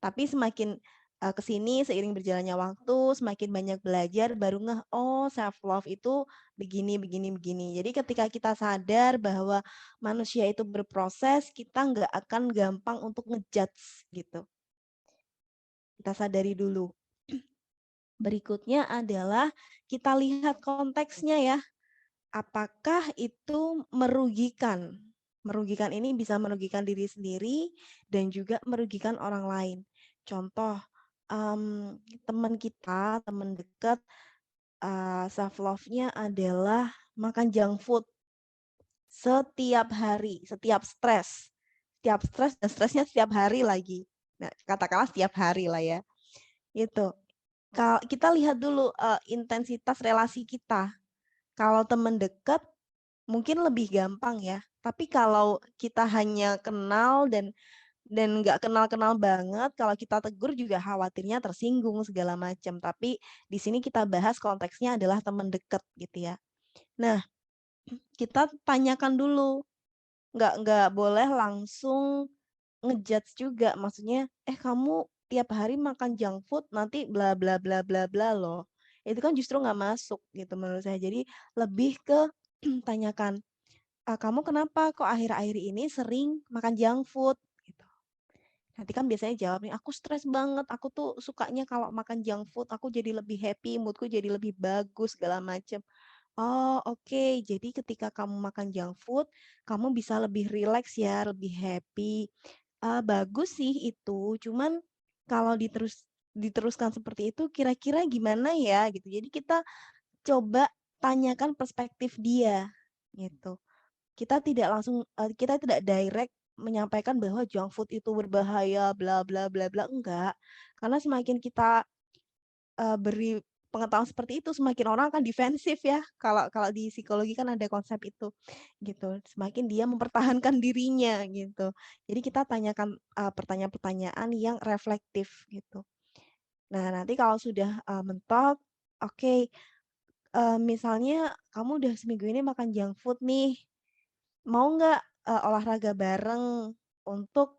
Tapi semakin ke sini seiring berjalannya waktu, semakin banyak belajar baru ngeh, oh self love itu begini begini begini. Jadi ketika kita sadar bahwa manusia itu berproses, kita nggak akan gampang untuk ngejudge gitu. Kita sadari dulu. Berikutnya adalah kita lihat konteksnya ya. Apakah itu merugikan? Merugikan ini bisa merugikan diri sendiri dan juga merugikan orang lain. Contoh, teman kita, teman dekat, self love-nya adalah makan junk food setiap hari, setiap stres. Setiap stres dan stresnya setiap hari lagi. Nah, katakanlah setiap hari lah ya. Itu. Kalau kita lihat dulu intensitas relasi kita. Kalau teman dekat mungkin lebih gampang ya. Tapi kalau kita hanya kenal dan nggak kenal-kenal banget, kalau kita tegur juga khawatirnya tersinggung segala macam. Tapi di sini kita bahas konteksnya adalah teman dekat gitu ya. Nah, kita tanyakan dulu, nggak boleh langsung ngejudge juga. Maksudnya, kamu tiap hari makan junk food nanti bla bla bla bla bla loh. Itu kan justru nggak masuk gitu menurut saya. Jadi lebih ke tanyakan, kamu kenapa kok akhir-akhir ini sering makan junk food? Gitu. Nanti kan biasanya jawab nih, aku stres banget, aku tuh sukanya kalau makan junk food, aku jadi lebih happy, moodku jadi lebih bagus, segala macem. Oh, oke. Jadi ketika kamu makan junk food, kamu bisa lebih rileks ya, lebih happy. Bagus sih itu, cuman kalau diteruskan seperti itu, kira-kira gimana ya gitu. Jadi kita coba tanyakan perspektif dia gitu. Kita tidak direct menyampaikan bahwa junk food itu berbahaya, bla bla bla bla, enggak. Karena semakin kita beri pengetahuan seperti itu, semakin orang akan defensif ya. Kalau kalau di psikologi kan ada konsep itu, gitu. Semakin dia mempertahankan dirinya gitu. Jadi kita tanyakan pertanyaan-pertanyaan yang reflektif gitu. Nah, nanti kalau sudah mentok, oke, misalnya kamu udah seminggu ini makan junk food nih, mau nggak olahraga bareng untuk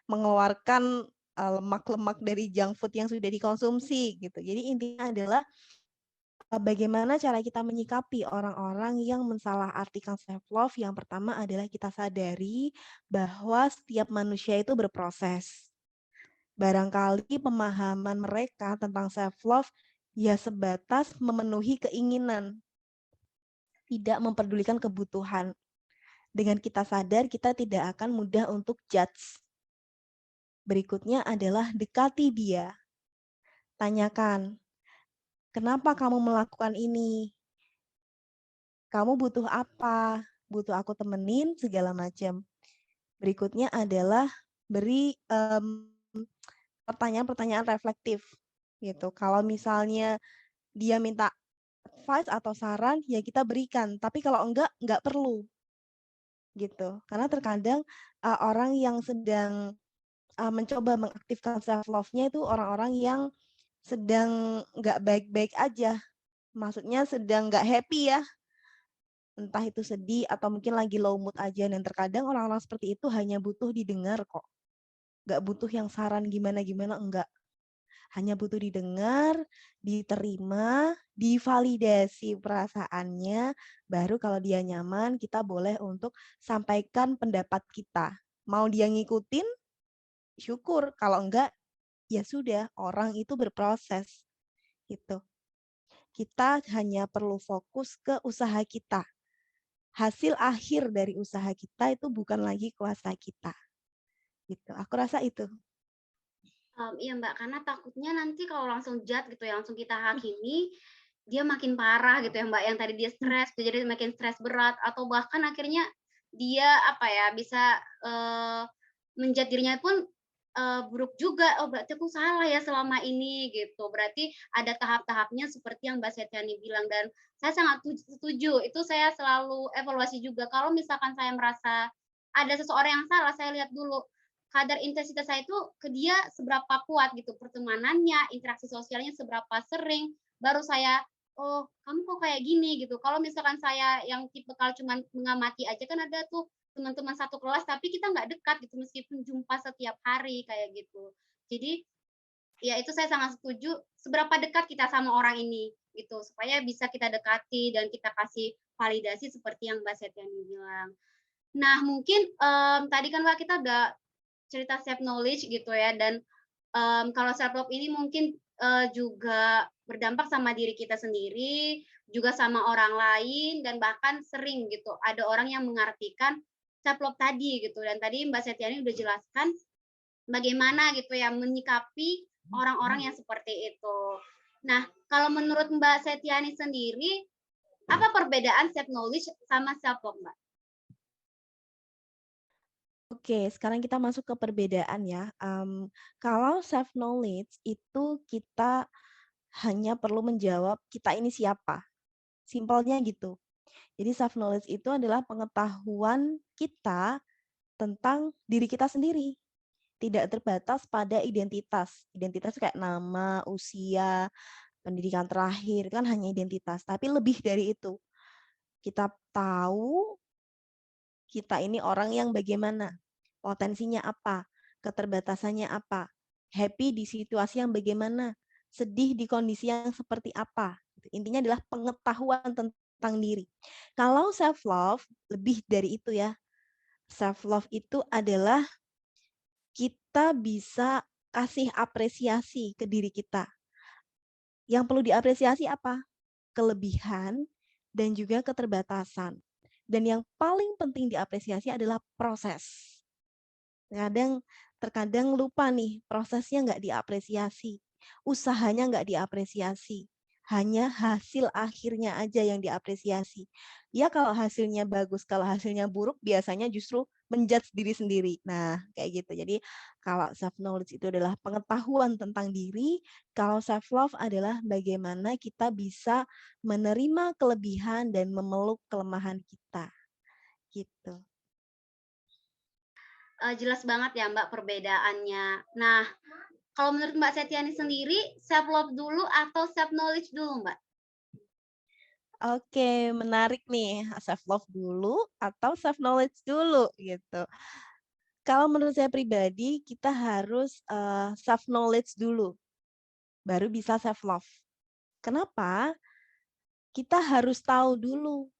mengeluarkan lemak-lemak dari junk food yang sudah dikonsumsi gitu. Jadi intinya adalah bagaimana cara kita menyikapi orang-orang yang mensalahartikan self love. Yang pertama adalah kita sadari bahwa setiap manusia itu berproses. Barangkali pemahaman mereka tentang self love ya sebatas memenuhi keinginan, tidak memperdulikan kebutuhan. Dengan kita sadar, kita tidak akan mudah untuk judge. Berikutnya adalah dekati dia. Tanyakan, kenapa kamu melakukan ini? Kamu butuh apa? Butuh aku temenin? Segala macam. Berikutnya adalah beri pertanyaan-pertanyaan reflektif. Gitu. Kalau misalnya dia minta advice atau saran, ya kita berikan. Tapi kalau enggak perlu. Gitu. Karena terkadang orang yang sedang mencoba mengaktifkan self love-nya itu orang-orang yang sedang nggak baik-baik aja. Maksudnya sedang nggak happy ya. Entah itu sedih atau mungkin lagi low mood aja. Dan terkadang orang-orang seperti itu hanya butuh didengar kok. Nggak butuh yang saran gimana-gimana, enggak. Hanya butuh didengar, diterima, divalidasi perasaannya. Baru kalau dia nyaman, kita boleh untuk sampaikan pendapat kita. Mau dia ngikutin, syukur. Kalau enggak, ya sudah, orang itu berproses. Gitu. Kita hanya perlu fokus ke usaha kita. Hasil akhir dari usaha kita itu bukan lagi kuasa kita. Gitu. Aku rasa itu. Iya Mbak, karena takutnya nanti kalau langsung judge gitu ya, langsung kita hakimi, dia makin parah gitu ya Mbak, yang tadi dia stres, jadi makin stres berat, atau bahkan akhirnya dia apa ya, bisa men-judge dirinya pun buruk juga, "Oh berarti aku salah ya selama ini," gitu. Berarti ada tahap-tahapnya seperti yang Mbak Septiani bilang, dan saya sangat setuju, itu saya selalu evaluasi juga. Kalau misalkan saya merasa ada seseorang yang salah, saya lihat dulu kadar intensitas saya itu ke dia seberapa kuat gitu, pertemanannya, interaksi sosialnya seberapa sering, baru saya, "Oh, kamu kok kayak gini?" gitu. Kalau misalkan saya yang tipikal cuman mengamati aja, kan ada tuh teman-teman satu kelas tapi kita nggak dekat gitu meskipun jumpa setiap hari kayak gitu. Jadi ya itu saya sangat setuju seberapa dekat kita sama orang ini gitu supaya bisa kita dekati dan kita kasih validasi seperti yang Mbak Setiani bilang. Nah mungkin tadi kan Mbak kita udah cerita self knowledge gitu ya dan kalau self love ini mungkin juga berdampak sama diri kita sendiri, juga sama orang lain dan bahkan sering gitu ada orang yang mengartikan self love tadi gitu dan tadi Mbak Setiani udah jelaskan bagaimana gitu ya menyikapi orang-orang yang seperti itu. Nah, kalau menurut Mbak Setiani sendiri, apa perbedaan self knowledge sama self love, Mbak? Oke, sekarang kita masuk ke perbedaan ya. Kalau self knowledge itu kita hanya perlu menjawab kita ini siapa. Simpelnya gitu. Jadi self knowledge itu adalah pengetahuan kita tentang diri kita sendiri. Tidak terbatas pada identitas. Identitas kayak nama, usia, pendidikan terakhir, kan hanya identitas. Tapi lebih dari itu. Kita tahu kita ini orang yang bagaimana, potensinya apa, keterbatasannya apa, happy di situasi yang bagaimana, sedih di kondisi yang seperti apa. Intinya adalah pengetahuan tentang diri. Kalau self love lebih dari itu ya. Self love itu adalah kita bisa kasih apresiasi ke diri kita. Yang perlu diapresiasi apa? Kelebihan dan juga keterbatasan. Dan yang paling penting diapresiasi adalah proses. Terkadang lupa nih, prosesnya nggak diapresiasi, usahanya nggak diapresiasi, hanya hasil akhirnya aja yang diapresiasi. Ya kalau hasilnya bagus, kalau hasilnya buruk biasanya justru menjudge diri sendiri. Nah, kayak gitu. Jadi kalau self knowledge itu adalah pengetahuan tentang diri, kalau self love adalah bagaimana kita bisa menerima kelebihan dan memeluk kelemahan kita. Gitu. Jelas banget ya Mbak perbedaannya. Nah, kalau menurut Mbak Setiani sendiri, self love dulu atau self knowledge dulu, Mbak? Oke, menarik nih. Self love dulu atau self knowledge dulu gitu. Kalau menurut saya pribadi, kita harus self knowledge dulu, baru bisa self love. Kenapa? Kita harus tahu dulu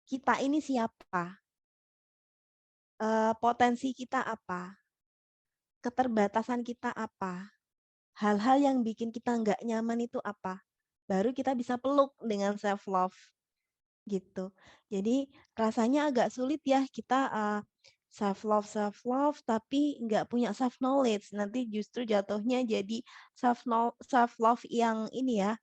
kita ini siapa, potensi kita apa, keterbatasan kita apa, hal-hal yang bikin kita nggak nyaman itu apa. Baru kita bisa peluk dengan self love. Gitu. Jadi rasanya agak sulit ya kita self love tapi nggak punya self knowledge. Nanti justru jatuhnya jadi self love yang ini ya,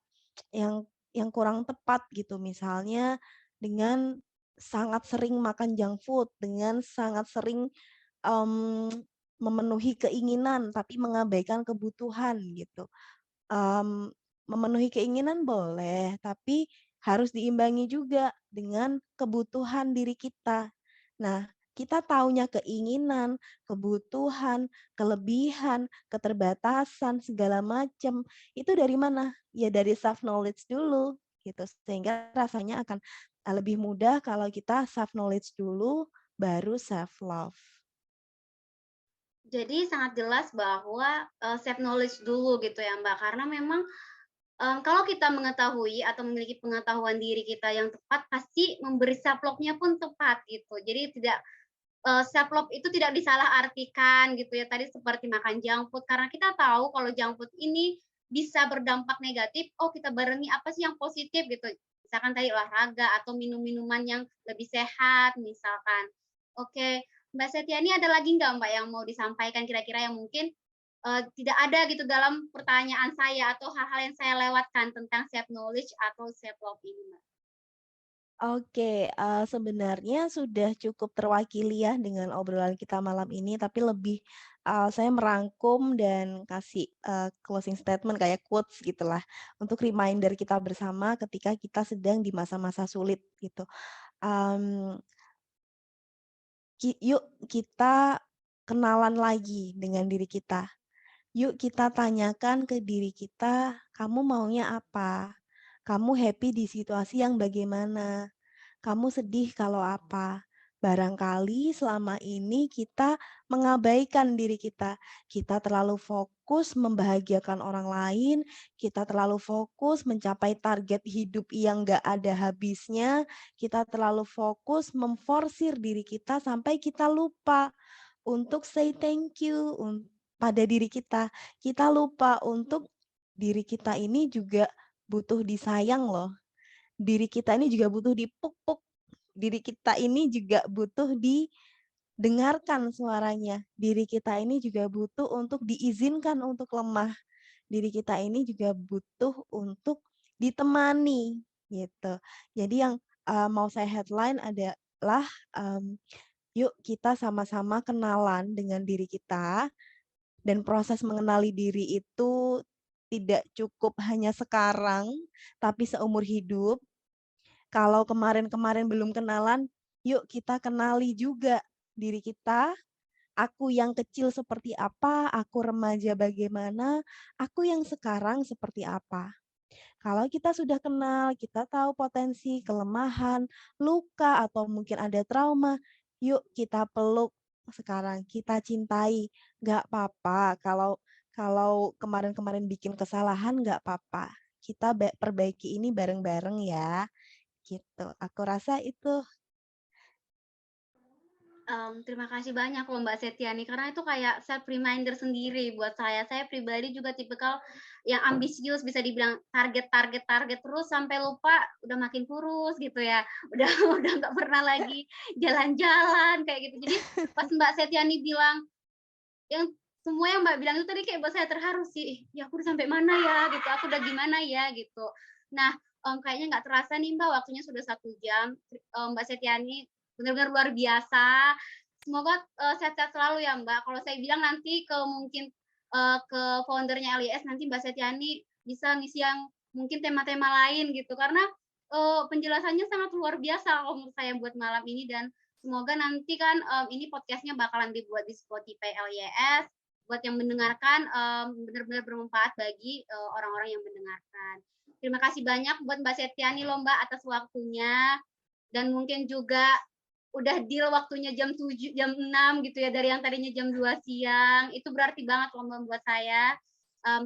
yang kurang tepat gitu. Misalnya dengan sangat sering makan junk food, dengan sangat sering um, memenuhi keinginan tapi mengabaikan kebutuhan gitu. um, Memenuhi keinginan boleh, tapi harus diimbangi juga dengan kebutuhan diri kita. Nah, kita taunya keinginan, kebutuhan, kelebihan, keterbatasan, segala macam. Itu dari mana? Ya dari self knowledge dulu gitu. Sehingga rasanya akan lebih mudah kalau kita self knowledge dulu baru self love. Jadi sangat jelas bahwa self knowledge dulu gitu ya Mbak, karena memang kalau kita mengetahui atau memiliki pengetahuan diri kita yang tepat, pasti memberi self love-nya pun tepat gitu. Jadi tidak self love itu tidak disalahartikan gitu ya, tadi seperti makan junk food, karena kita tahu kalau junk food ini bisa berdampak negatif, oh kita barengi apa sih yang positif gitu. Misalkan tadi olahraga atau minum-minuman yang lebih sehat misalkan. Oke, Mbak Setiani ada lagi nggak Mbak yang mau disampaikan kira-kira yang mungkin tidak ada gitu dalam pertanyaan saya atau hal-hal yang saya lewatkan tentang self knowledge atau self love ini, Mbak. Oke, sebenarnya sudah cukup terwakili ya dengan obrolan kita malam ini, tapi lebih, saya merangkum dan kasih, closing statement kayak quotes gitulah, untuk reminder kita bersama ketika kita sedang di masa-masa sulit gitu. Mmm, Yuk kita kenalan lagi dengan diri kita. Yuk kita tanyakan ke diri kita, "Kamu maunya apa? Kamu happy di situasi yang bagaimana? Kamu sedih kalau apa? Barangkali selama ini kita mengabaikan diri kita. Kita terlalu fokus membahagiakan orang lain, kita terlalu fokus mencapai target hidup yang nggak ada habisnya, kita terlalu fokus memforsir diri kita sampai kita lupa untuk say thank you pada diri kita. Kita lupa untuk diri kita ini juga butuh disayang loh. Diri kita ini juga butuh dipuk-puk. Diri kita ini juga butuh didengarkan suaranya. Diri kita ini juga butuh untuk diizinkan untuk lemah. Diri kita ini juga butuh untuk ditemani gitu. Jadi yang mau saya headline adalah yuk kita sama-sama kenalan dengan diri kita dan proses mengenali diri itu tidak cukup hanya sekarang, tapi seumur hidup. Kalau kemarin-kemarin belum kenalan, yuk kita kenali juga diri kita. Aku yang kecil seperti apa, aku remaja bagaimana, aku yang sekarang seperti apa. Kalau kita sudah kenal, kita tahu potensi, kelemahan, luka, atau mungkin ada trauma, yuk kita peluk sekarang, kita cintai. Nggak apa-apa kalau kalau kemarin-kemarin bikin kesalahan, nggak apa-apa. Kita perbaiki ini bareng-bareng ya, gitu. Aku rasa itu. Terima kasih banyak loh Mbak Setiani, karena itu kayak self reminder sendiri buat saya. Saya pribadi juga tipikal yang ambisius, bisa dibilang target terus sampai lupa udah makin kurus gitu ya. Udah udah nggak pernah lagi jalan-jalan kayak gitu. Jadi pas Mbak Setiani bilang yang semua yang Mbak bilang itu tadi kayak buat saya terharu sih. Ya aku udah sampai mana ya gitu, aku udah gimana ya gitu. Nah, kayaknya nggak terasa nih Mbak, waktunya sudah 1 jam. Mbak Setiani benar-benar luar biasa. Semoga sehat-sehat selalu ya Mbak. Kalau saya bilang nanti ke mungkin ke foundernya LIS nanti Mbak Setiani bisa ngisi yang mungkin tema-tema lain gitu karena penjelasannya sangat luar biasa kalau menurut saya buat malam ini dan semoga nanti kan ini podcastnya bakalan dibuat di Spotify LYS buat yang mendengarkan benar-benar bermanfaat bagi orang-orang yang mendengarkan. Terima kasih banyak buat Mbak Setiani loh Mbak atas waktunya dan mungkin juga udah deal waktunya jam 6 gitu ya dari yang tadinya jam 2 siang. Itu berarti banget loh Mbak buat saya.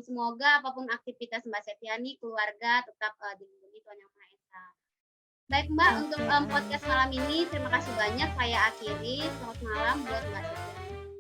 Semoga apapun aktivitas Mbak Setiani, keluarga tetap dilindungi Tuhan Yang Maha Esa. Baik Mbak, untuk Oke, podcast amin. malam ini terima kasih banyak. Saya akhiri. Selamat malam buat Mbak Siti.